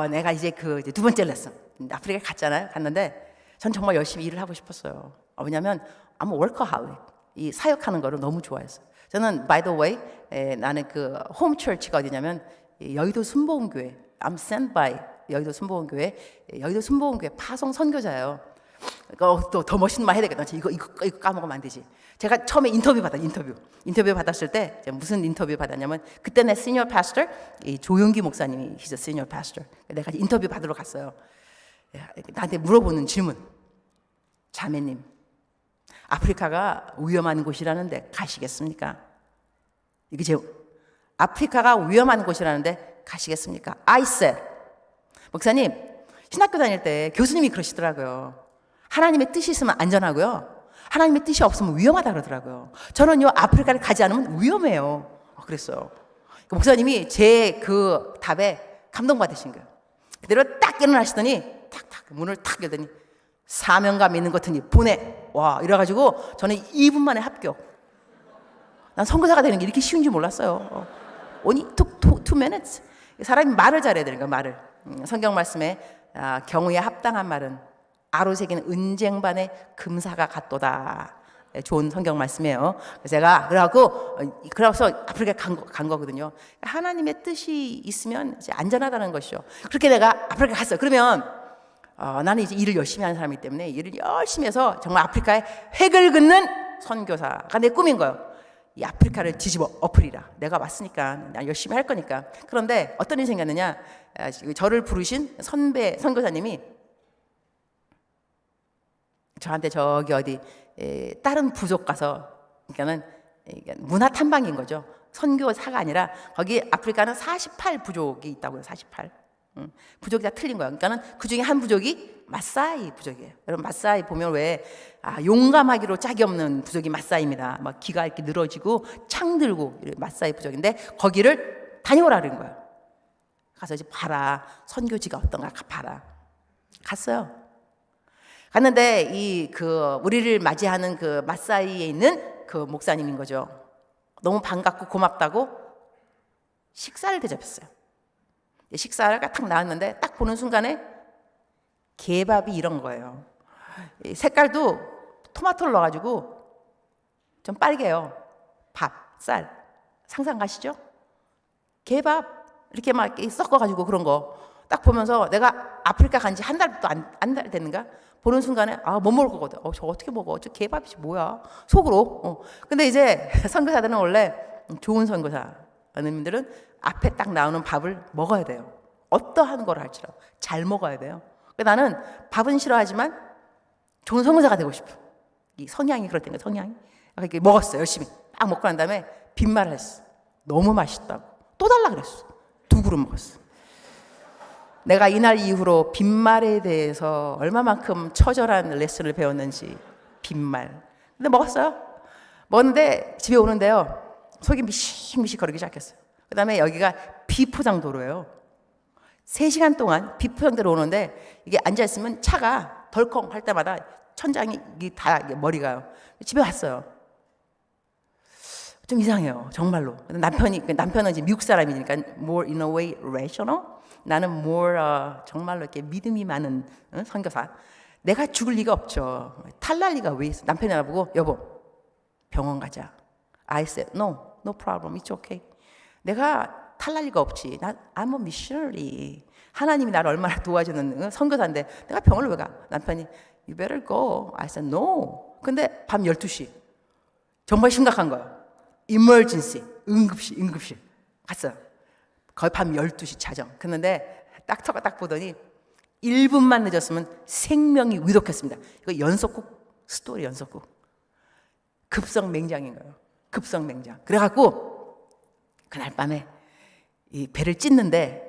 내가 이제 이제 2번째 레슨 아프리카에 갔잖아요. 갔는데 전 정말 열심히 일을 하고 싶었어요. 왜냐하면 I'm a workaholic. 이 사역하는 거를 너무 좋아했어요. 저는 by the way 나는 그 홈 처치가 어디냐면 여의도 순복음교회. I'm sent by 여의도 순복음교회. 여의도 순복음교회 파송 선교자예요. 또 더 멋있는 말 해야 되겠다. 이거 까먹으면 안 되지. 제가 처음에 인터뷰 받았을 때 무슨 인터뷰 받았냐면 그때 내 시니어 파스터 조용기 목사님이 he's a senior pastor. 내가 인터뷰 받으러 갔어요. 나한테 물어보는 질문. 자매님, 아프리카가 위험한 곳이라는데 가시겠습니까? 이게 아프리카가 위험한 곳이라는데 가시겠습니까? I said, 목사님, 신학교 다닐 때 교수님이 그러시더라고요. 하나님의 뜻이 있으면 안전하고요. 하나님의 뜻이 없으면 위험하다 그러더라고요. 저는요, 아프리카를 가지 않으면 위험해요. 그랬어요. 목사님이 제 그 답에 감동받으신 거예요. 그대로 딱 일어나시더니 탁탁 문을 탁 열더니 사명감 있는 것 같으니 보내. 와, 이래가지고 저는 2분 만에 합격. 난 선교사가 되는 게 이렇게 쉬운 줄 몰랐어요. only took 2 minutes. 사람이 말을 잘해야 되는 거야, 말을. 성경 말씀에 경우에 합당한 말은 아로새기는 은쟁반의 금사가 같도다. 좋은 성경 말씀이에요. 그래서 제가 그래서 아프리카 간 거거든요. 하나님의 뜻이 있으면 이제 안전하다는 것이죠. 그렇게 내가 아프리카 갔어요. 그러면 나는 이제 일을 열심히 하는 사람이기 때문에 일을 열심히 해서 정말 아프리카에 획을 긋는 선교사가 내 꿈인 거예요. 이 아프리카를 뒤집어 엎으리라. 내가 왔으니까 난 열심히 할 거니까. 그런데 어떤 일이 생겼느냐? 저를 부르신 선교사님이 저한테 저기 어디 다른 부족 가서, 그러니까는 문화 탐방인 거죠. 선교사가 아니라 거기 아프리카는 48 부족이 있다고요. 48. 부족이 다 틀린 거예요. 그러니까는 그 중에 한 부족이 마사이 부족이에요. 여러분 마사이 보면 왜 용감하기로 짝이 없는 부족이 마사이입니다. 막 귀가 이렇게 늘어지고 창 들고 마사이 부족인데 거기를 다녀오라 그런 거예요. 가서 이제 봐라. 선교지가 어떤가 봐라. 갔어요. 갔는데 우리를 맞이하는 그 마사이에 있는 그 목사님인 거죠. 너무 반갑고 고맙다고 식사를 대접했어요. 식사가 딱 나왔는데 딱 보는 순간에 개밥이 이런 거예요. 색깔도 토마토를 넣어가지고 좀 빨개요. 밥, 쌀. 상상 가시죠? 개밥 이렇게 막 섞어가지고 그런 거 딱 보면서 내가 아프리카 간지 한 달도 안 됐는가? 보는 순간에 못 먹을 거거든. 저 어떻게 먹어? 저 개밥이지 뭐야? 속으로. 근데 이제 선교사들은 원래 좋은 선교사님들은 앞에 딱 나오는 밥을 먹어야 돼요. 어떠한 걸 할지라도 잘 먹어야 돼요. 나는 밥은 싫어하지만 좋은 선교사가 되고 싶어. 이 성향이 그렇다니까, 성향이. 이렇게 먹었어요. 열심히 딱 먹고 난 다음에 빈말을 했어. 너무 맛있다고. 또 달라 그랬어. 2그릇 먹었어. 내가 이날 이후로 빈말에 대해서 얼마만큼 처절한 레슨을 배웠는지. 빈말. 근데 먹었어요. 먹었는데 집에 오는데요, 속이 미식미식 거리기 시작했어요. 그 다음에 여기가 비포장도로예요. 3시간 동안 비포장도로 오는데 이게 앉아있으면 차가 덜컹 할 때마다 천장이 다 머리가요. 집에 왔어요. 좀 이상해요, 정말로. 남편은 이제 미국 사람이니까 more in a way rational. 나는 more 정말로 이렇게 믿음이 많은 선교사. 내가 죽을 리가 없죠. 탈날 리가 왜 있어? 남편이 나보고 여보 병원 가자. I said no problem, it's okay. 내가 탈날 리가 없지. I'm a missionary. 하나님이 나를 얼마나 도와주는 선교사인데 내가 병원을 왜 가? 남편이 you better go. I said no. 근데 밤 12시 정말 심각한 거예요. emergency 응급실 갔어요. 거의 밤 12시 자정. 그런데 닥터가 딱 보더니 1분만 늦었으면 생명이 위독했습니다. 이거 연속극 스토리 연속극. 급성 맹장인 거예요. 급성 맹장. 그래갖고 그날 밤에 이 배를 찢는데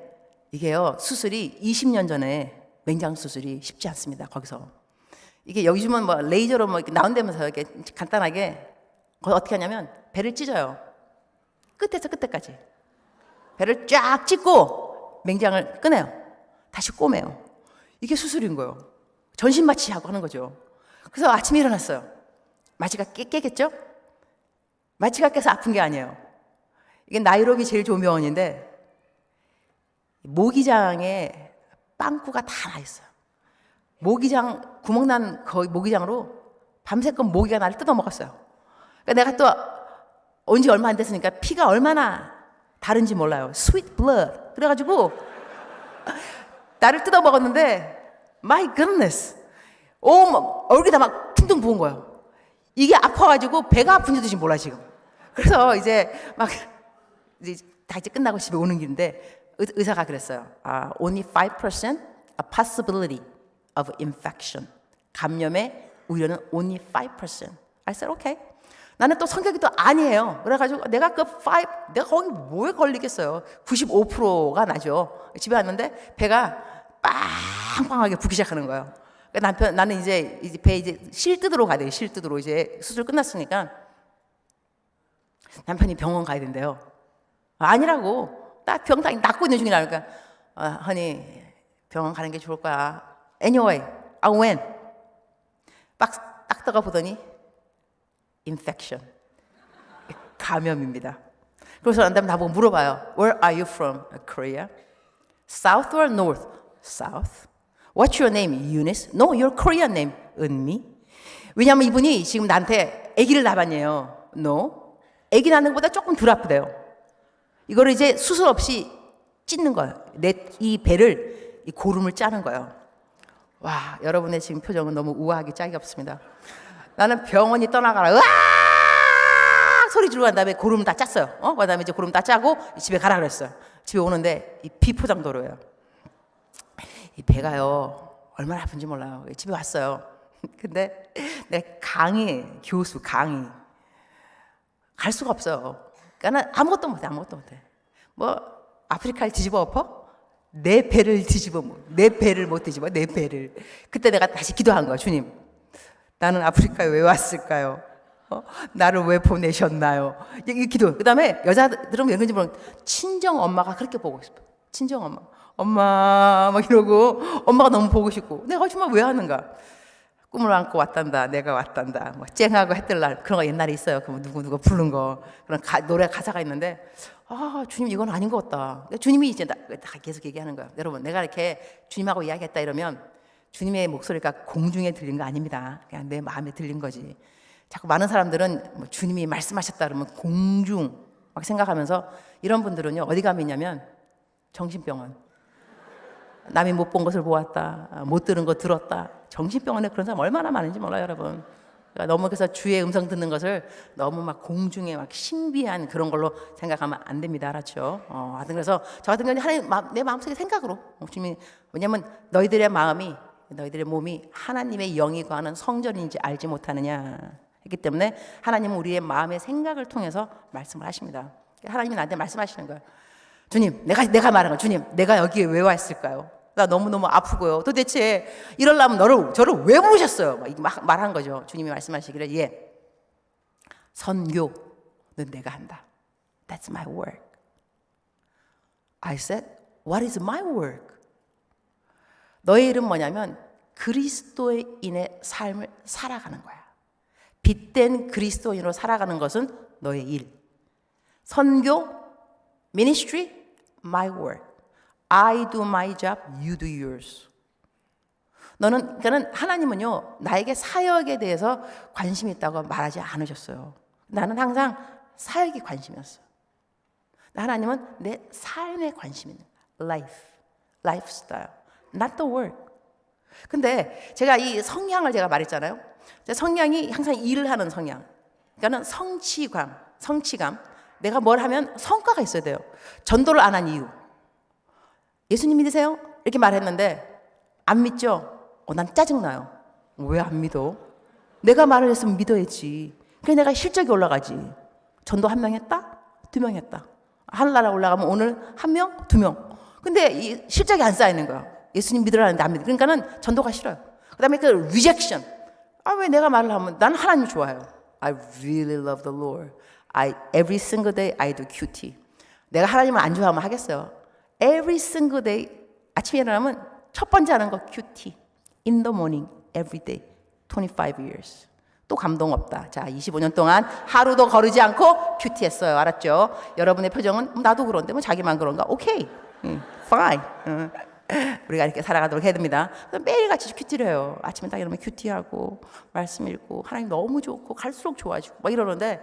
이게요, 수술이 20년 전에 맹장 수술이 쉽지 않습니다. 거기서 이게 요즘은 뭐 레이저로 뭐 이렇게 나온다면서 이렇게 간단하게 어떻게 하냐면 배를 찢어요. 끝에서 끝에까지 배를 쫙 찢고 맹장을 꺼내요. 다시 꼬매요. 이게 수술인 거예요. 전신 마취하고 하는 거죠. 그래서 아침에 일어났어요. 마취가 깨겠죠? 마취가 깨서 아픈 게 아니에요. 이게 나이로비 제일 좋은 병원인데 모기장에 빵꾸가 다 나 있어요. 모기장 구멍난 거의 모기장으로 밤새껏 모기가 나를 뜯어먹었어요. 그러니까 내가 또 온 지 얼마 안 됐으니까 피가 얼마나 다른지 몰라요. Sweet blood. 그래가지고 나를 뜯어먹었는데 my goodness. 얼굴이 다 막 퉁퉁 부은 거예요. 이게 아파가지고 배가 아픈지 도지 몰라 지금. 그래서 이제 막 이제 다 이제 끝나고 집에 오는 길인데 의사가 그랬어요. Only 5% a possibility of infection. 감염의 우려는 only 5%. I said okay. 나는 또 성격이 또 아니에요. 그래가지고 내가 내가 거기 뭐에 걸리겠어요. 95%가 나죠. 집에 왔는데 배가 빵빵하게 붓기 시작하는 거예요. 나는 이제 배 이제 실 뜯으러 가야 돼요. 실 뜯으러 이제 수술 끝났으니까 남편이 병원 가야 된대요. 아니라고. 딱 병 낫고 있는 중이라니까. honey, 병원 가는 게 좋을 거야. Anyway, when? 딱 떠가 보더니 infection. 감염입니다. 그래서 난 다음에 나보고 물어봐요. Where are you from? Korea? South or North? South. What's your name? Eunice? No, your Korean name. 은미. 왜냐하면 이분이 지금 나한테 아기를 낳았네요. No. 아기 낳는 것보다 조금 덜 아프대요. 이거를 이제 수술 없이 찢는 거예요. 이 배를, 이 고름을 짜는 거예요. 와, 여러분의 지금 표정은 너무 우아하기 짝이 없습니다. 나는 병원이 떠나가라. 으아! 소리 지르고 난 다음에 고름을 다 짰어요. 그 다음에 이제 고름 다 짜고 집에 가라 그랬어요. 집에 오는데 이 비포장도로예요. 이 배가요, 얼마나 아픈지 몰라요. 집에 왔어요. 근데 내가 교수 강의. 갈 수가 없어요. 그러니까 아무것도 못해. 뭐, 아프리카를 뒤집어 엎어? 내 배를 못 뒤집어, 내 배를. 그때 내가 다시 기도한 거야. 주님, 나는 아프리카에 왜 왔을까요? 나를 왜 보내셨나요? 이 기도. 그 다음에 여자들은 왜 그런지 모르겠는데, 친정 엄마가 그렇게 보고 싶어. 친정 엄마 막 이러고, 엄마가 너무 보고 싶고, 내가 정말 왜 하는가? 꿈을 안고 왔단다, 내가 왔단다, 뭐 쨍하고 해뜰날 그런 거 옛날에 있어요. 그 누구 부른 거 그런 노래 가사가 있는데, 주님 이건 아닌 것 같다. 주님이 이제 다 계속 얘기하는 거예요. 여러분, 내가 이렇게 주님하고 이야기했다 이러면 주님의 목소리가 공중에 들린 거 아닙니다. 그냥 내 마음에 들린 거지. 자꾸 많은 사람들은 뭐 주님이 말씀하셨다 그러면 공중 막 생각하면서, 이런 분들은요 어디 가면 있냐면 정신병원. 남이 못 본 것을 보았다, 못 들은 거 들었다. 정신병원에 그런 사람 얼마나 많은지 몰라요, 여러분. 그러니까 너무 그래서 주의 음성 듣는 것을 너무 막 공중에 막 신비한 그런 걸로 생각하면 안 됩니다, 알았죠? 하여튼 그래서 저 같은 경우는 하나님 내 마음속의 생각으로 주님이, 왜냐하면 너희들의 몸이 하나님의 영이 거하는 성전인지 알지 못하느냐 했기 때문에 하나님은 우리의 마음의 생각을 통해서 말씀을 하십니다. 하나님이 나한테 말씀하시는 거예요. 주님, 내가 말한 거, 주님, 내가 여기에 왜 왔을까요? 나 너무너무 아프고요. 도대체 이러려면 저를 왜 부르셨어요? 막 말한 거죠. 주님이 말씀하시기를, 선교는 내가 한다. That's my work. I said, what is my work? 너의 일은 뭐냐면 그리스도인의 삶을 살아가는 거야. 빛된 그리스도인으로 살아가는 것은 너의 일. 선교, ministry, my work. I do my job, you do yours. 그러니까는 하나님은요, 나에게 사역에 대해서 관심이 있다고 말하지 않으셨어요. 나는 항상 사역이 관심이었어요. 하나님은 내 삶에 관심이 있는 거야. lifestyle, not the work. 근데 제가 이 성향을 제가 말했잖아요. 제 성향이 항상 일을 하는 성향. 그러니까는 성취감. 내가 뭘 하면 성과가 있어야 돼요. 전도를 안 한 이유. 예수님 믿으세요? 이렇게 말했는데 안 믿죠? 난 짜증나요. 왜 안 믿어? 내가 말을 했으면 믿어야지. 그래서 내가 실적이 올라가지. 전도 1명 했다? 2명 했다. 하늘나라 올라가면 오늘 1명? 2명. 근데 이 실적이 안 쌓이는 거야. 예수님 믿으라는데 안 믿어. 그러니까는 전도가 싫어요. 그 다음에 그 rejection. 왜 내가 말을 하면, 나는 하나님 좋아해요. I really love the Lord. Every single day I do QT. 내가 하나님을 안 좋아하면 하겠어요. Every single day 아침에 일어나면 첫 번째 하는 거 QT. In the morning, every day, 25 years. 또 감동 없다. 자, 25년 동안 하루도 거르지 않고 QT 했어요. 알았죠? 여러분의 표정은 나도 그런데 뭐 자기만 그런가? 오케이. Fine. 우리가 이렇게 살아가도록 해야 됩니다. 매일같이 큐티를 해요. 아침에 딱 일어나면 큐티하고 말씀 읽고 하나님 너무 좋고 갈수록 좋아지고 막 이러는데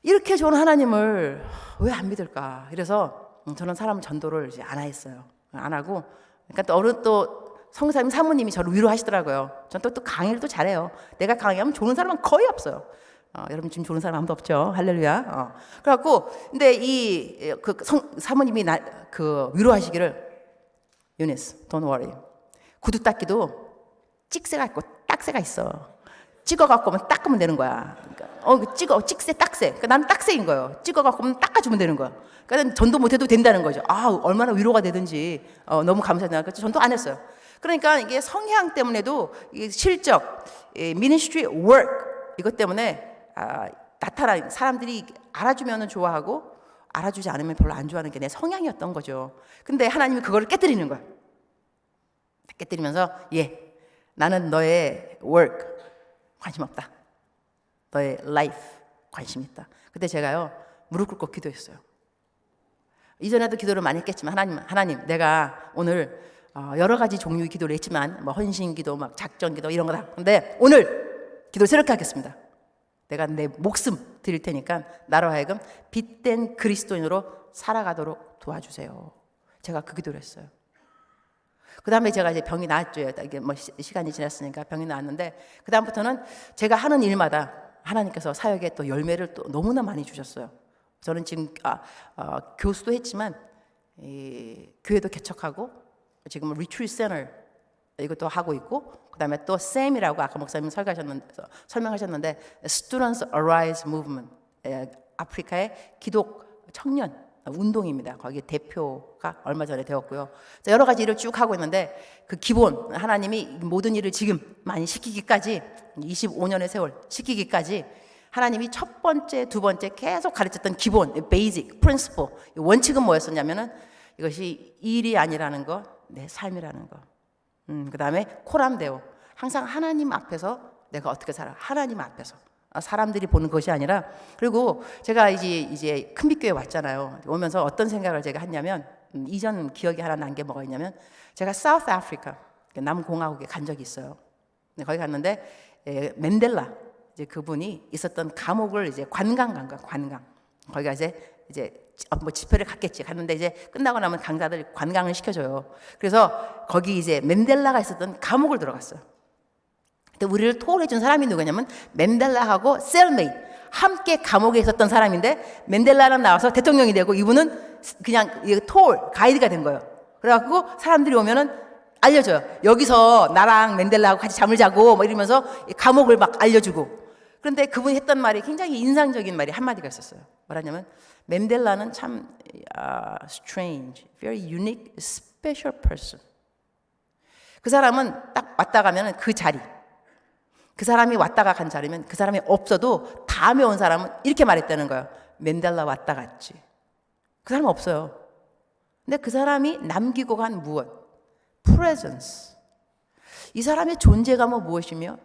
이렇게 좋은 하나님을 왜 안 믿을까? 그래서 저는 사람 전도를 이제 안 했어요. 안 하고 그러니까 또 어른 또 성사님 사모님이 저를 위로하시더라고요. 전 또 강의를 또 잘해요. 내가 강의하면 좋은 사람은 거의 없어요. 여러분 지금 좋은 사람 아무도 없죠. 할렐루야. 그래갖고 근데 사모님이 그 위로하시기를 유니스, don't worry. 구두 닦기도 찍새가 있고 딱새가 있어. 찍어갖고 오면 닦으면 되는 거야. 그러니까, 찍새, 딱새. 그러니까 나는 딱새인 거예요. 찍어갖고 오면 닦아주면 되는 거야. 그러니까 전도 못해도 된다는 거죠. 얼마나 위로가 되든지 너무 감사하다. 그래서 전도 안 했어요. 그러니까 이게 성향 때문에도 이게 실적, ministry work 이것 때문에 나타나 사람들이 알아주면 좋아하고 알아주지 않으면 별로 안 좋아하는 게 내 성향이었던 거죠. 근데 하나님이 그거를 깨뜨리는 거야. 깨뜨리면서 나는 너의 work 관심 없다. 너의 life 관심 있다. 그때 제가요 무릎 꿇고 기도했어요. 이전에도 기도를 많이 했겠지만 하나님 내가 오늘 여러 가지 종류의 기도를 했지만 뭐 헌신기도 막 작전기도 이런 거다. 근데 오늘 기도 새롭게 하겠습니다. 내가 내 목숨 드릴 테니까 나로 하여금 빛된 그리스도인으로 살아가도록 도와주세요. 제가 그 기도를 했어요. 그 다음에 제가 이제 병이 나았죠. 이게 뭐 시간이 지났으니까 병이 나았는데 그 다음부터는 제가 하는 일마다 하나님께서 사역에 또 열매를 또 너무나 많이 주셨어요. 저는 지금 교수도 했지만 교회도 개척하고 지금 리트리트 센터 이것도 하고 있고 그 다음에 또 SAM이라고 아까 목사님 설명하셨는데 Students Arise Movement 아프리카의 기독 청년 운동입니다. 거기 대표가 얼마 전에 되었고요. 여러 가지 일을 쭉 하고 있는데 그 기본 하나님이 모든 일을 지금 많이 시키기까지 25년의 세월 시키기까지 하나님이 첫 번째, 두 번째 계속 가르쳤던 기본, 베이직, 프린시플 원칙은 뭐였었냐면은 이것이 일이 아니라는 거, 내 삶이라는 거. 그 다음에 코람데오 항상 하나님 앞에서 내가 어떻게 살아? 하나님 앞에서 사람들이 보는 것이 아니라 그리고 제가 이제 큰빛교회 왔잖아요. 오면서 어떤 생각을 제가 했냐면 이전 기억이 하나 난 게 뭐가 있냐면 제가 사우스 아프리카 남공화국에 간 적이 있어요. 거기 갔는데 맨델라 이제 그분이 있었던 감옥을 이제 관광 간 거야. 관광. 거기가 이제 뭐 집회를 갔는데 이제 끝나고 나면 강사들 관광을 시켜줘요. 그래서 거기 이제 맨델라가 있었던 감옥을 들어갔어요. 근데 우리를 토를 해준 사람이 누구냐면 맨델라하고 셀메이트 함께 감옥에 있었던 사람인데 맨델라는 나와서 대통령이 되고 이분은 그냥 가이드가 된 거예요. 그래갖고 사람들이 오면은 알려줘요. 여기서 나랑 맨델라하고 같이 잠을 자고 뭐 이러면서 감옥을 막 알려주고. 그런데 그분이 했던 말이 굉장히 인상적인 말이 한마디가 있었어요. 뭐라냐면 맨델라는 참 strange, very unique, special person. 그 사람은 딱 왔다 가면은 그 자리, 그 사람이 왔다가 간 자리면 그 사람이 없어도 다음에 온 사람은 이렇게 말했다는 거예요. 맨델라 왔다 갔지. 그 사람 없어요. 근데 그 사람이 남기고 간 무엇? presence. 이 사람의 존재감은 무엇이며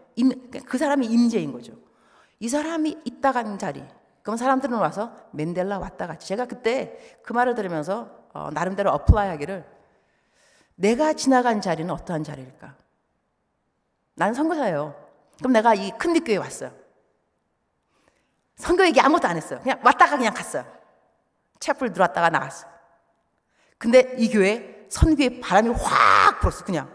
그 사람이 임재인 거죠. 이 사람이 있다 간 자리. 그럼 사람들은 와서 맨델라 왔다 갔지. 제가 그때 그 말을 들으면서 나름대로 어플라이 하기를 내가 지나간 자리는 어떠한 자리일까? 나는 선교사예요. 그럼 내가 이 큰빛교회에 왔어요. 선교 얘기 아무것도 안 했어요. 그냥 왔다가 그냥 갔어요. 채플 들어왔다가 나갔어요. 근데 이 교회 선교의 바람이 확 불었어. 그냥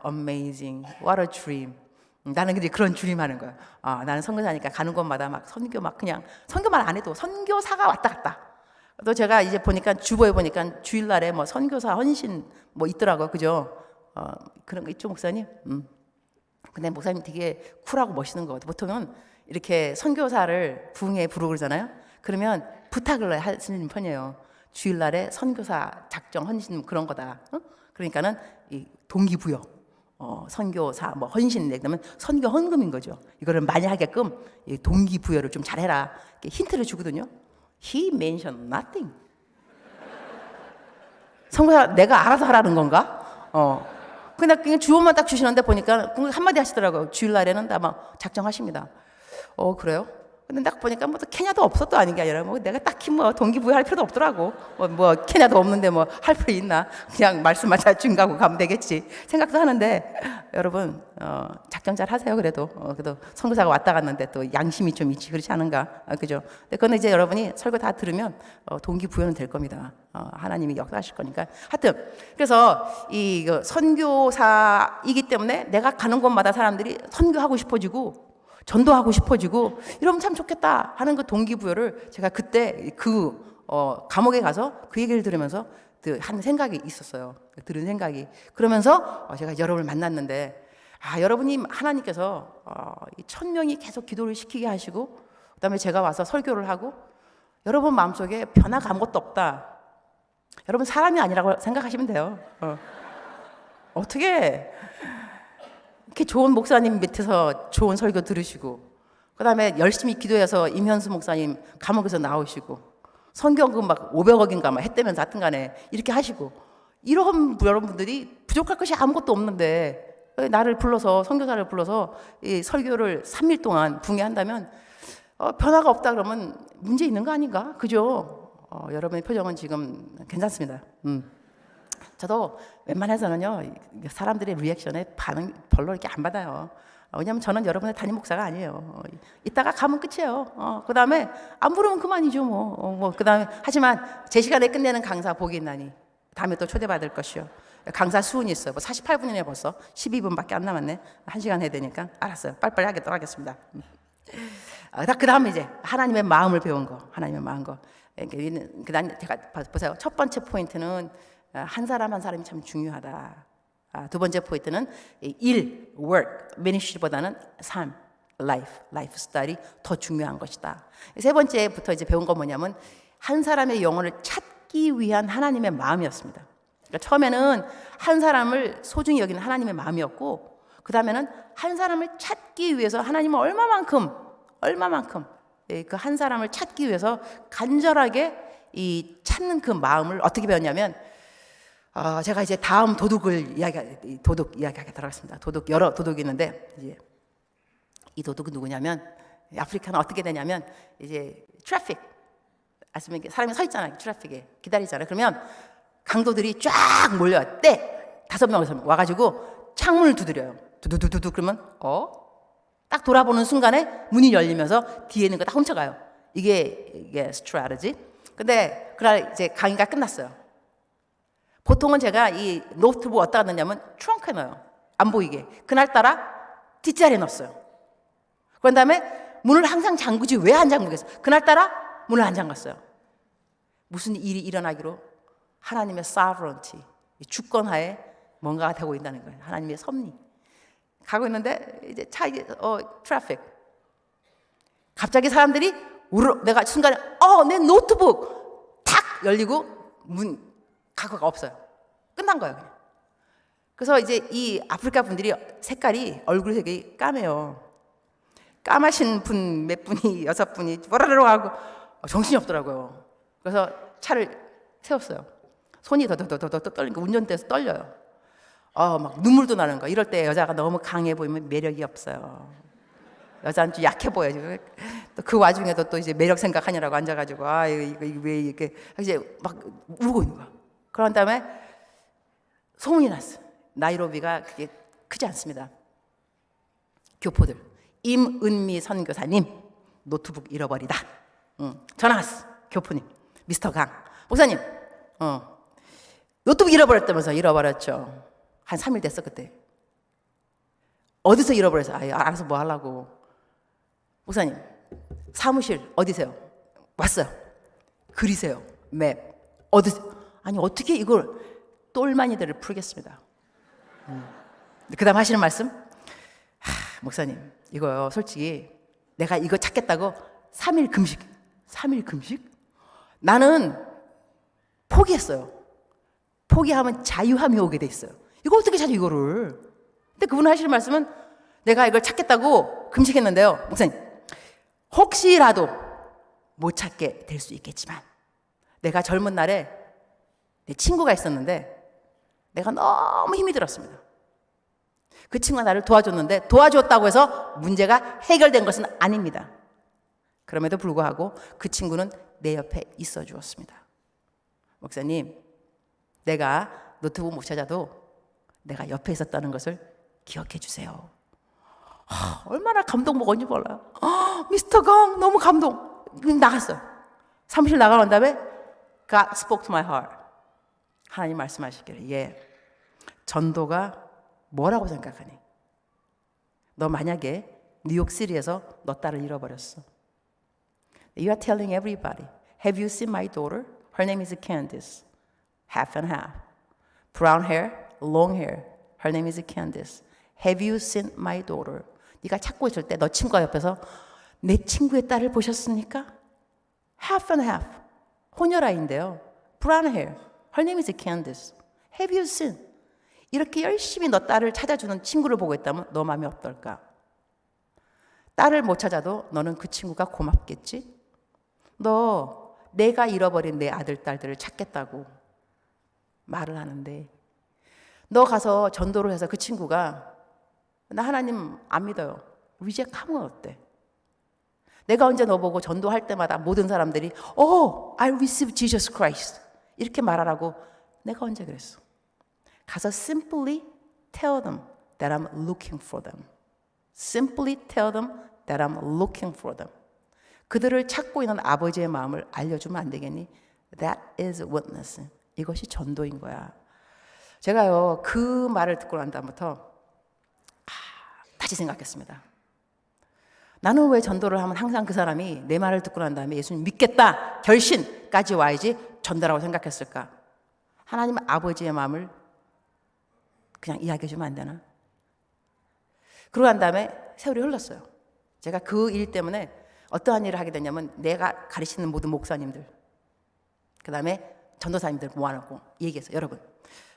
amazing, what a dream. 나는 근데 그런 주림하는 거야. 나는 선교사니까 가는 곳마다 막 선교 막 그냥 선교만 안 해도 선교사가 왔다 갔다. 또 제가 이제 보니까 주보에 보니까 주일날에 뭐 선교사 헌신 뭐 있더라고요. 그죠? 그런 거 있죠, 목사님? 근데 목사님 되게 쿨하고 멋있는 거 같아요. 보통은 이렇게 선교사를 부흥회 부르고 그러잖아요. 그러면 부탁을 하시는 편이에요. 주일날에 선교사 작정 헌신 그런 거다. 그러니까는 이 동기부여. 선교사 뭐 헌신 그러면 선교 헌금인 거죠. 이거를 많이 하게끔 이 동기부여를 좀 잘해라. 이렇게 힌트를 주거든요. He mentioned nothing. 선교사 내가 알아서 하라는 건가? 그냥 주어만 딱 주시는데 보니까 한마디 하시더라고요. 주일날에는 아마 작정하십니다. 그래요? 근데 딱 보니까 뭐 또 케냐도 없었도 아닌 게 아니라 뭐 내가 딱히 뭐 동기부여할 필요도 없더라고. 뭐 케냐도 없는데 뭐 할 필요 있나? 그냥 말씀만 잘 준가고 가면 되겠지 생각도 하는데 여러분 작정 잘 하세요. 그래도 선교사가 왔다 갔는데 또 양심이 좀 있지 그렇지 않은가? 그죠? 근데 그건 이제 여러분이 설교 다 들으면 동기부여는 될 겁니다. 하나님이 역사하실 거니까. 하여튼 그래서 이 선교사이기 때문에 내가 가는 곳마다 사람들이 선교하고 싶어지고 전도하고 싶어지고 이러면 참 좋겠다 하는 그 동기부여를 제가 그때 감옥에 가서 그 얘기를 들으면서 한 생각이 있었어요. 들은 생각이. 그러면서 제가 여러분을 만났는데 여러분이 하나님께서 1000명이 계속 기도를 시키게 하시고 그다음에 제가 와서 설교를 하고 여러분 마음속에 변화가 아무것도 없다. 여러분 사람이 아니라고 생각하시면 돼요. 어떻게 이렇게 좋은 목사님 밑에서 좋은 설교 들으시고 그다음에 열심히 기도해서 임현수 목사님 감옥에서 나오시고 선교금 막 500억인가 막 했다면서 하여튼 간에 이렇게 하시고 이런 여러분들이 부족할 것이 아무것도 없는데 나를 불러서 선교사를 불러서 이 설교를 3일 동안 붕괴한다면 변화가 없다 그러면 문제 있는 거 아닌가? 그죠? 여러분의 표정은 지금 괜찮습니다. 저도 웬만해서는요 사람들의 리액션에 반응 별로 이렇게 안 받아요. 왜냐하면 저는 여러분의 담임 목사가 아니에요. 이따가 가면 끝이에요. 그 다음에 안 부르면 그만이죠. 그 다음에 하지만 제 시간에 끝내는 강사 복이 있나니 다음에 또 초대받을 것이요. 강사 수훈이 있어요. 48분이네 벌써. 12분밖에 안 남았네. 1시간 해야 되니까. 알았어요. 빨리빨리 하겠습니다. 그 다음에 이제 하나님의 마음을 배운 거. 하나님의 마음 거. 그다음 제가 보세요. 첫 번째 포인트는 한 사람 한 사람이 참 중요하다. 두 번째 포인트는 일, work, ministry보다는 삶, life 스타일이 더 중요한 것이다. 세 번째부터 이제 배운 건 뭐냐면 한 사람의 영혼을 찾기 위한 하나님의 마음이었습니다. 그러니까 처음에는 한 사람을 소중히 여기는 하나님의 마음이었고 그 다음에는 한 사람을 찾기 위해서 하나님은 얼마만큼 그 한 사람을 찾기 위해서 간절하게 이 찾는 그 마음을 어떻게 배웠냐면 제가 이제 다음 도둑 이야기하게 들어갔습니다. 여러 도둑이 있는데 이제 이 도둑은 누구냐면 아프리카는 어떻게 되냐면 이제 트래픽 아시면 사람이 서 있잖아요. 트래픽에 기다리잖아요. 그러면 강도들이 쫙 몰려요. 때 5명 와가지고 창문을 두드려요. 두두두두 그러면 딱 돌아보는 순간에 문이 열리면서 뒤에 있는 거 다 훔쳐가요. 이게 스트래티지. 근데 그날 이제 강의가 끝났어요. 보통은 제가 이 노트북 어디다 넣냐면 트렁크에 넣어요. 안 보이게. 그날따라 뒷자리에 넣었어요. 그런 다음에 문을 항상 잠그지 왜 안 잠그겠어요? 그날따라 문을 안 잠갔어요. 무슨 일이 일어나기로 하나님의 sovereignty, 주권하에 뭔가가 되고 있다는 거예요. 하나님의 섭리. 가고 있는데 이제 트래픽. 갑자기 사람들이 내가 순간에 내 노트북 탁 열리고 문 각오가 없어요. 끝난 거예요. 그냥. 그래서 이제 이 아프리카 분들이 얼굴 색이 까매요. 까마신 분 몇 분이 6분이 뭐라라고 하고 정신이 없더라고요. 그래서 차를 세웠어요. 손이 더더더더 떨리니까 운전대에서 떨려요. 막 눈물도 나는 거. 이럴 때 여자가 너무 강해 보이면 매력이 없어요. 여자는 좀 약해 보여요. 또 그 와중에도 또 이제 매력 생각하느라고 앉아가지고 이거 왜 이렇게 이제 막 울고 있는 거야. 그런 다음에 소문이 났어. 나이로비가 그게 크지 않습니다. 교포들 임은미 선교사님 노트북 잃어버리다. 전화 왔어. 교포님 미스터 강 목사님 노트북 잃어버렸다면서. 잃어버렸죠. 한 3일 됐어 그때. 어디서 잃어버려서 알아서 뭐 하려고. 목사님 사무실 어디세요? 왔어요. 그리세요. 맵 어디세요? 아니 어떻게 이걸 똘마니들을 풀겠습니다. 그 다음 하시는 말씀 목사님 이거요 솔직히 내가 이거 찾겠다고 3일 금식? 나는 포기했어요. 포기하면 자유함이 오게 돼 있어요. 이거 어떻게 찾아 이거를. 근데 그분 하시는 말씀은 내가 이걸 찾겠다고 금식했는데요. 목사님 혹시라도 못 찾게 될 수 있겠지만 내가 젊은 날에 내 친구가 있었는데 내가 너무 힘이 들었습니다. 그 친구가 나를 도와줬는데 도와줬다고 해서 문제가 해결된 것은 아닙니다. 그럼에도 불구하고 그 친구는 내 옆에 있어 주었습니다. 목사님, 내가 노트북 못 찾아도 내가 옆에 있었다는 것을 기억해 주세요. 얼마나 감동 먹었는지 몰라요. 미스터 강 너무 감동. 나갔어요. 사무실 나가는 다음에 God spoke to my heart. 하나님 말씀하시기를 전도가 뭐라고 생각하니? 너 만약에 뉴욕시티에서 너 딸을 잃어버렸어. You are telling everybody, have you seen my daughter? Her name is Candice. Half and half. Brown hair, long hair. Her name is Candice. Have you seen my daughter? 네가 찾고 있을 때 너 친구가 옆에서 내 친구의 딸을 보셨습니까? Half and half. 혼혈아인데요. Brown hair. Her name is Candice. Have you seen? 이렇게 열심히 너 딸을 찾아주는 친구를 보고 있다면 너 마음이 어떨까? 딸을 못 찾아도 너는 그 친구가 고맙겠지? 너 내가 잃어버린 내 아들, 딸들을 찾겠다고 말을 하는데 너 가서 전도를 해서 그 친구가 나 하나님 안 믿어요. 리젝하면 어때? 내가 언제 너 보고 전도할 때마다 모든 사람들이 I receive Jesus Christ 이렇게 말하라고 내가 언제 그랬어? 가서 simply tell them that I'm looking for them. Simply tell them that I'm looking for them. 그들을 찾고 있는 아버지의 마음을 알려주면 안 되겠니? That is witnessing. 이것이 전도인 거야. 제가요 그 말을 듣고 난 다음부터 다시 생각했습니다. 나는 왜 전도를 하면 항상 그 사람이 내 말을 듣고 난 다음에 예수님 믿겠다 결심까지 와야지 전도라고 생각했을까? 하나님 아버지의 마음을 그냥 이야기해 주면 안 되나? 그러고 난 다음에 세월이 흘렀어요. 제가 그 일 때문에 어떠한 일을 하게 됐냐면 내가 가르치는 모든 목사님들 그 다음에 전도사님들 모아놓고 얘기했어요. 여러분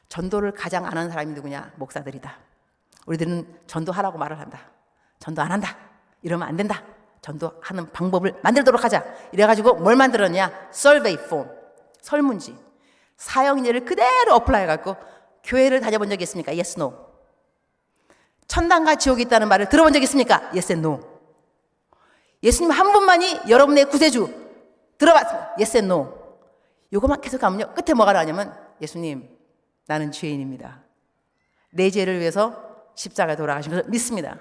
전도를 가장 안 하는 사람이 누구냐? 목사들이다. 우리들은 전도하라고 말을 한다. 전도 안 한다. 이러면 안 된다. 전도하는 방법을 만들도록 하자. 이래가지고 뭘 만들었냐? 서베이 폼, 설문지. 사형제를 그대로 어플라이해갖고 교회를 다녀본 적이 있습니까? Yes, no. 천당과 지옥이 있다는 말을 들어본 적이 있습니까? Yes and no. 예수님 한 분만이 여러분의 구세주 들어봤습니다. Yes and no. 요것만 계속 가면요. 끝에 뭐가 나오냐면 예수님 나는 죄인입니다. 내 죄를 위해서 십자가에 돌아가신 것을 믿습니다.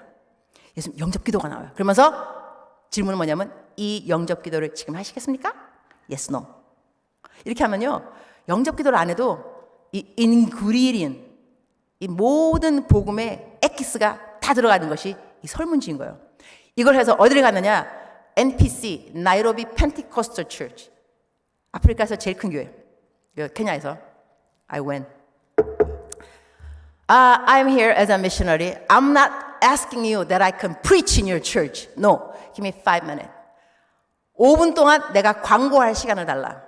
예수님 영접기도가 나와요. 그러면서 질문은 뭐냐면 이 영접기도를 지금 하시겠습니까? Yes, no. 이렇게 하면요. 영접기도를 안 해도 이 ingredient, 이 모든 복음의 엑기스가 다 들어가는 것이 이 설문지인 거예요. 이걸 해서 어디를 갔느냐? NPC, 나이로비 펜티코스털 처치. 아프리카에서 제일 큰 교회. 케냐에서 I went. I'm here as a missionary. I'm not asking you that I can preach in your church. No. Give me 5 minutes. 5분 동안 내가 광고할 시간을 달라.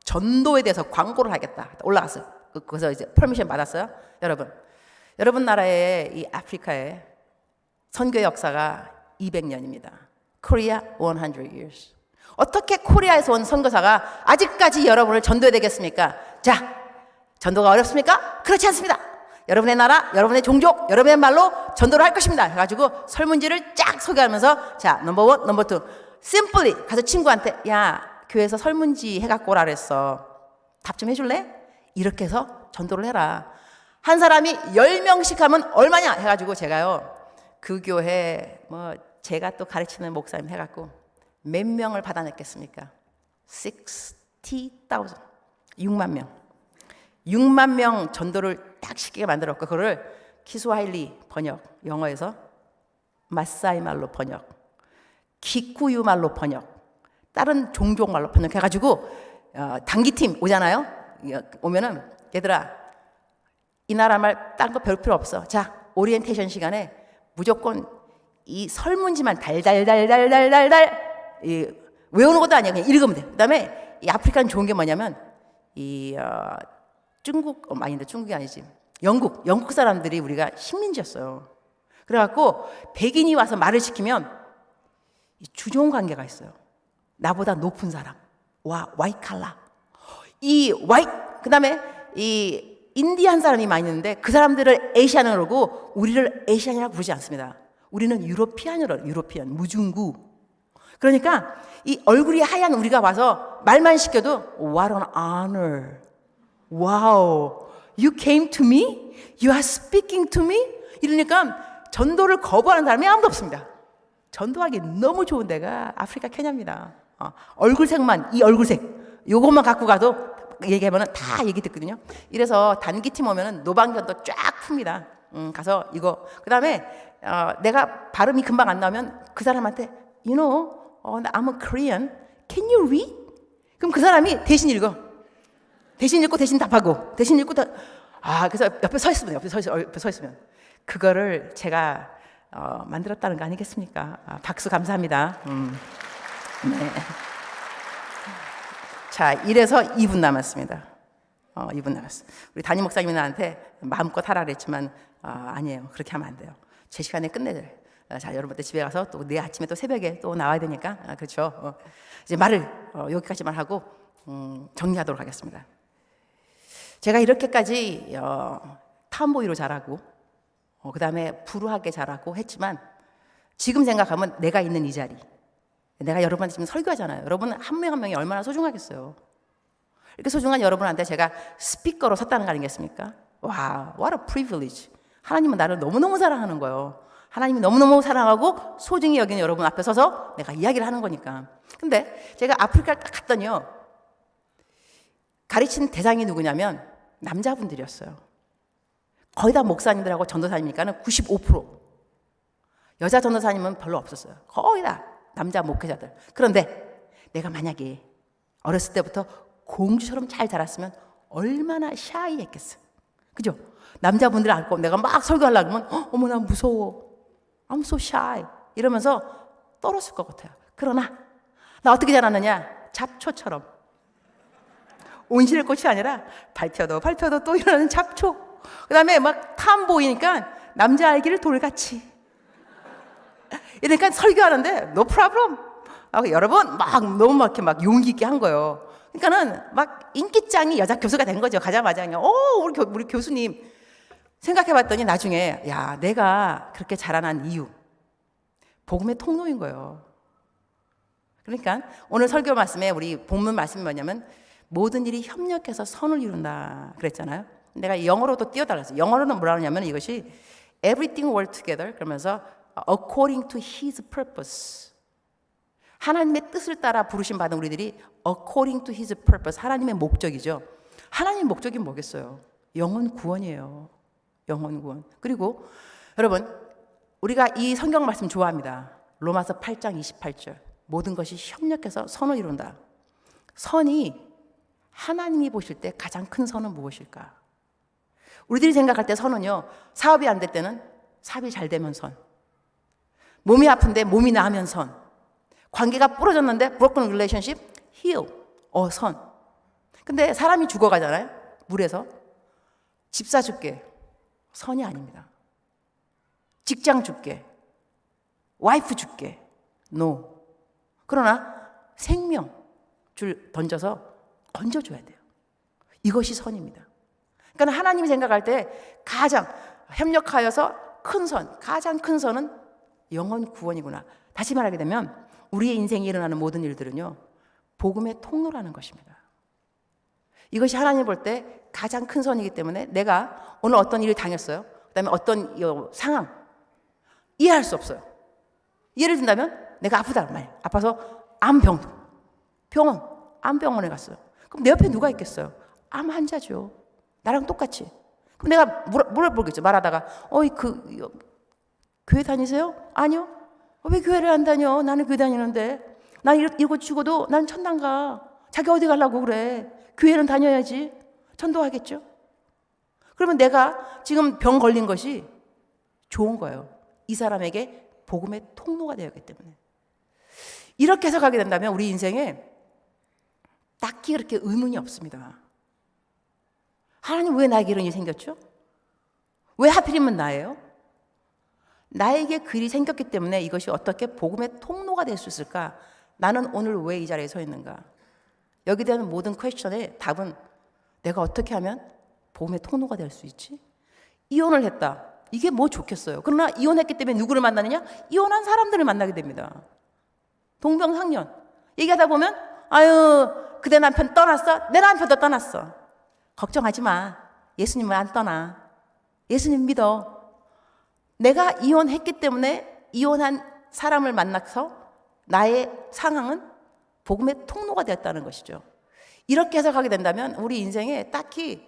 전도에 대해서 광고를 하겠다. 올라갔어요. 그래서 이제 퍼미션 받았어요. 여러분 나라의 이 아프리카의 선교 역사가 200년입니다. Korea 100 years. 어떻게 코리아에서 온 선교사가 아직까지 여러분을 전도해야 되겠습니까? 자, 전도가 어렵습니까? 그렇지 않습니다. 여러분의 나라, 여러분의 종족, 여러분의 말로 전도를 할 것입니다. 해가지고 설문지를 쫙 소개하면서 자, 넘버 원, 넘버 투. simply 가서 친구한테 야, 교회에서 설문지 해갖고 오라 그랬어. 답 좀 해줄래? 이렇게 해서 전도를 해라. 한 사람이 10명씩 하면 얼마냐? 해가지고 제가요, 그 교회 뭐 제가 또 가르치는 목사님 해갖고 몇 명을 받아냈겠습니까? 60,000. 6만 명. 6만 명 전도를 딱 시키게 만들었고 그거를 키스와힐리 번역, 영어에서 마사이 말로 번역, 키쿠유 말로 번역, 다른 종족 말로 번역해가지고 단기팀 오잖아요. 오면은 얘들아 이 나라 말 딴 거 별 필요 없어. 자, 오리엔테이션 시간에 무조건 이 설문지만 달달달달달달달 외우는 것도 아니야. 그냥 읽으면 돼. 그다음에 이 아프리카는 좋은 게 뭐냐면 이 중국 아닌데 중국이 아니지. 영국 사람들이 우리가 식민지였어요. 그래갖고 백인이 와서 말을 시키면 이 주종 관계가 있어요. 나보다 높은 사람, 와이칼라, 그다음에 이 인디안 사람이 많이 있는데 그 사람들을 에이시안이라고 그러고 우리를 에이시안이라고 부르지 않습니다. 우리는 유로피안이라고 유로피안 무중구. 그러니까 이 얼굴이 하얀 우리가 와서 말만 시켜도 What an honor. Wow. You came to me? You are speaking to me? 이러니까 전도를 거부하는 사람이 아무도 없습니다. 전도하기 너무 좋은 데가 아프리카 케냐입니다. 얼굴색만, 이 얼굴색 요것만 갖고 가도 얘기하면 다 얘기 듣거든요. 이래서 단기팀 오면은 노방견도 쫙 풉니다. 가서 이거 그 다음에 내가 발음이 금방 안 나오면 그 사람한테 You know, I'm a Korean. Can you read? 그럼 그 사람이 대신 읽어. 대신 읽고 대신 답하고 대신 읽고 그래서 옆에 서 있으면 그거를 제가 만들었다는 거 아니겠습니까? 박수 감사합니다. 네. 자, 이래서 2분 남았습니다. 2분 남았어. 우리 담임 목사님이 나한테 마음껏 하라 그랬지만 아니에요. 그렇게 하면 안 돼요. 제 시간에 끝내줘요. 자, 여러분들 집에 가서 또 내일 아침에 또 새벽에 또 나와야 되니까 그렇죠. 이제 말을 여기까지만 하고 정리하도록 하겠습니다. 제가 이렇게까지 탐보이로 자라고 그 다음에 불우하게 자라고 했지만 지금 생각하면 내가 있는 이 자리, 내가 여러분한테 지금 설교하잖아요. 여러분 한 명 한 명이 얼마나 소중하겠어요. 이렇게 소중한 여러분한테 제가 스피커로 섰다는 거 아니겠습니까? 와, what a privilege. 하나님은 나를 너무너무 사랑하는 거예요. 하나님이 너무너무 사랑하고 소중히 여기는 여러분 앞에 서서 내가 이야기를 하는 거니까. 근데 제가 아프리카를 딱 갔더니요, 가르친 대상이 누구냐면 남자분들이었어요. 거의 다 목사님들하고 전도사님이니까는 95%. 여자 전도사님은 별로 없었어요. 거의 다 남자 목회자들. 그런데 내가 만약에 어렸을 때부터 공주처럼 잘 자랐으면 얼마나 샤이했겠어. 그죠? 남자분들 안고 내가 막 설교하려고 하면 어머 나 무서워. I'm so shy. 이러면서 떨었을 것 같아요. 그러나 나 어떻게 자랐느냐? 잡초처럼. 온실꽃이 아니라 밟혀도 또 일어나는 잡초. 그 다음에 막 탐보이니까 남자 알기를 돌같이. 이러니까 설교하는데 no problem. 여러분 막 너무 막 이렇게 막 용기 있게 한 거예요. 그러니까는 막 인기짱이 여자 교수가 된 거죠. 가자마자 그냥 우리 교수님. 생각해봤더니 나중에 내가 그렇게 자라난 이유 복음의 통로인 거예요. 그러니까 오늘 설교 말씀에 우리 본문 말씀이 뭐냐면 모든 일이 협력해서 선을 이룬다 그랬잖아요. 내가 영어로도 띄워달랐어요. 영어로는 뭐라 하냐면 이것이 everything work together 그러면서 according to his purpose. 하나님의 뜻을 따라 부르심 받은 우리들이 according to his purpose. 하나님의 목적이죠. 하나님의 목적이 뭐겠어요? 영혼 구원이에요. 영혼 구원. 그리고 여러분 우리가 이 성경 말씀 좋아합니다. 로마서 8장 28절. 모든 것이 협력해서 선을 이룬다. 선이 하나님이 보실 때 가장 큰 선은 무엇일까? 우리들이 생각할 때 선은요, 사업이 안 될 때는 사업이 잘 되면 선, 몸이 아픈데 몸이 나으면 선, 관계가 부러졌는데 broken relationship heal, 선. 근데 사람이 죽어가잖아요. 물에서. 집사 죽게 선이 아닙니다. 직장 죽게, 와이프 죽게 no. 그러나 생명 줄 던져서 건져줘야 돼요. 이것이 선입니다. 그러니까 하나님이 생각할 때 가장 협력하여서 큰 선, 가장 큰 선은 영혼 구원이구나. 다시 말하게 되면 우리의 인생에 일어나는 모든 일들은요, 복음의 통로라는 것입니다. 이것이 하나님 볼 때 가장 큰 선이기 때문에 내가 오늘 어떤 일을 당했어요. 그 다음에 어떤 상황 이해할 수 없어요. 예를 든다면 내가 아프다 말 아파서 암병원에 갔어요. 그럼 내 옆에 누가 있겠어요? 암 환자죠. 나랑 똑같이. 그럼 내가 뭐라 모르겠죠. 말하다가 교회 다니세요? 아니요. 왜 교회를 안 다녀? 나는 교회 다니는데. 난 이러고 죽어도 난 천당 가. 자기 어디 가려고 그래? 교회는 다녀야지. 전도하겠죠. 그러면 내가 지금 병 걸린 것이 좋은 거예요. 이 사람에게 복음의 통로가 되었기 때문에. 이렇게 해석하게 된다면 우리 인생에 딱히 그렇게 의문이 없습니다. 하나님 왜 나에게 이런 일이 생겼죠? 왜 하필이면 나예요? 나에게 그 일이 생겼기 때문에 이것이 어떻게 복음의 통로가 될 수 있을까? 나는 오늘 왜 이 자리에 서 있는가? 여기에 대한 모든 퀘스천의 답은 내가 어떻게 하면 복음의 통로가 될 수 있지? 이혼을 했다. 이게 뭐 좋겠어요. 그러나 이혼했기 때문에 누구를 만나느냐? 이혼한 사람들을 만나게 됩니다. 동병상련. 얘기하다 보면 아유 그대 남편 떠났어? 내 남편도 떠났어. 걱정하지 마. 예수님은 안 떠나. 예수님 믿어. 내가 이혼했기 때문에 이혼한 사람을 만나서 나의 상황은 복음의 통로가 되었다는 것이죠. 이렇게 해석하게 된다면 우리 인생에 딱히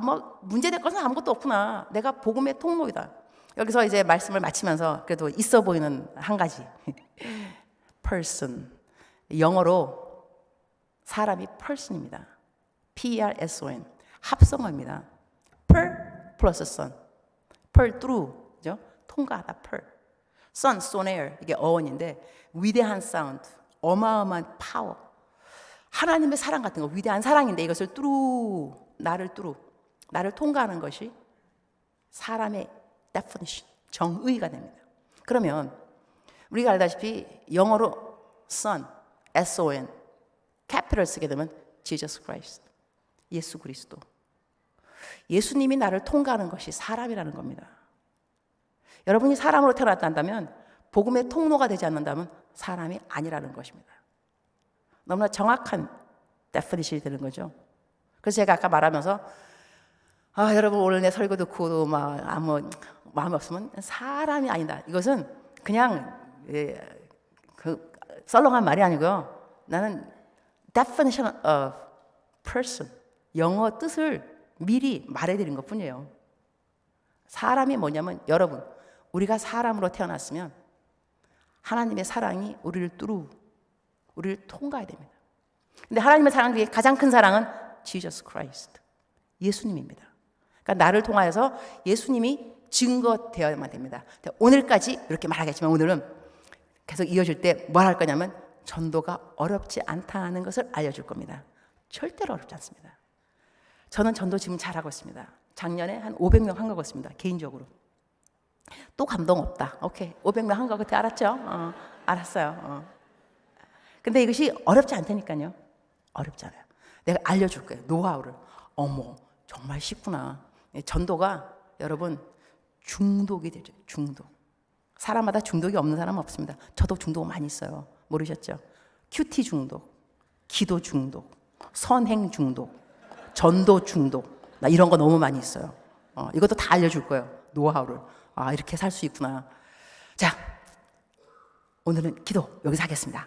뭐 문제될 것은 아무것도 없구나. 내가 복음의 통로이다. 여기서 이제 말씀을 마치면서 그래도 있어 보이는 한 가지 person, 영어로 사람이 person입니다. P-E-R-S-O-N, 합성어입니다. per 플러스 son, per through, 그죠? 통과하다, per. son, sonair, 이게 어원인데 위대한 사운드, 어마어마한 파워. 하나님의 사랑 같은 거, 위대한 사랑인데 이것을 through, 나를 통과하는 것이 사람의 definition, 정의가 됩니다. 그러면 우리가 알다시피 영어로 son, S-O-N, capital 쓰게 되면 Jesus Christ, 예수 그리스도. 예수님이 나를 통과하는 것이 사람이라는 겁니다. 여러분이 사람으로 태어났다면 복음의 통로가 되지 않는다면 사람이 아니라는 것입니다. 너무나 정확한 definition이 되는 거죠. 그래서 제가 아까 말하면서 여러분 오늘 내 설교 듣고도 아무 마음이 없으면 사람이 아니다. 이것은 그냥 썰렁한 말이 아니고요. 나는 definition of person, 영어 뜻을 미리 말해드린 것뿐이에요. 사람이 뭐냐면 여러분, 우리가 사람으로 태어났으면 하나님의 사랑이 우리를 우리를 통과해야 됩니다. 근데 하나님의 사랑 중에 가장 큰 사랑은 Jesus Christ, 예수님입니다. 그러니까 나를 통하여서 예수님이 증거되어야만 됩니다. 오늘까지 이렇게 말하겠지만 오늘은 계속 이어질 때 뭘 할 거냐면 전도가 어렵지 않다는 것을 알려줄 겁니다. 절대로 어렵지 않습니다. 저는 전도 지금 잘하고 있습니다. 작년에 한 500명 한 것 같습니다. 개인적으로. 또 감동 없다. 오케이. 500명 한 것 같아. 알았죠? 알았어요. 근데 이것이 어렵지 않다니까요. 어렵지 않아요. 내가 알려줄 거예요. 노하우를. 어머, 정말 쉽구나. 전도가 여러분 중독이 되죠. 중독. 사람마다 중독이 없는 사람은 없습니다. 저도 중독 많이 있어요. 모르셨죠? 큐티 중독, 기도 중독, 선행 중독, 전도 중독. 나 이런 거 너무 많이 있어요. 이것도 다 알려줄 거예요. 노하우를. 이렇게 살 수 있구나. 자, 오늘은 기도 여기서 하겠습니다.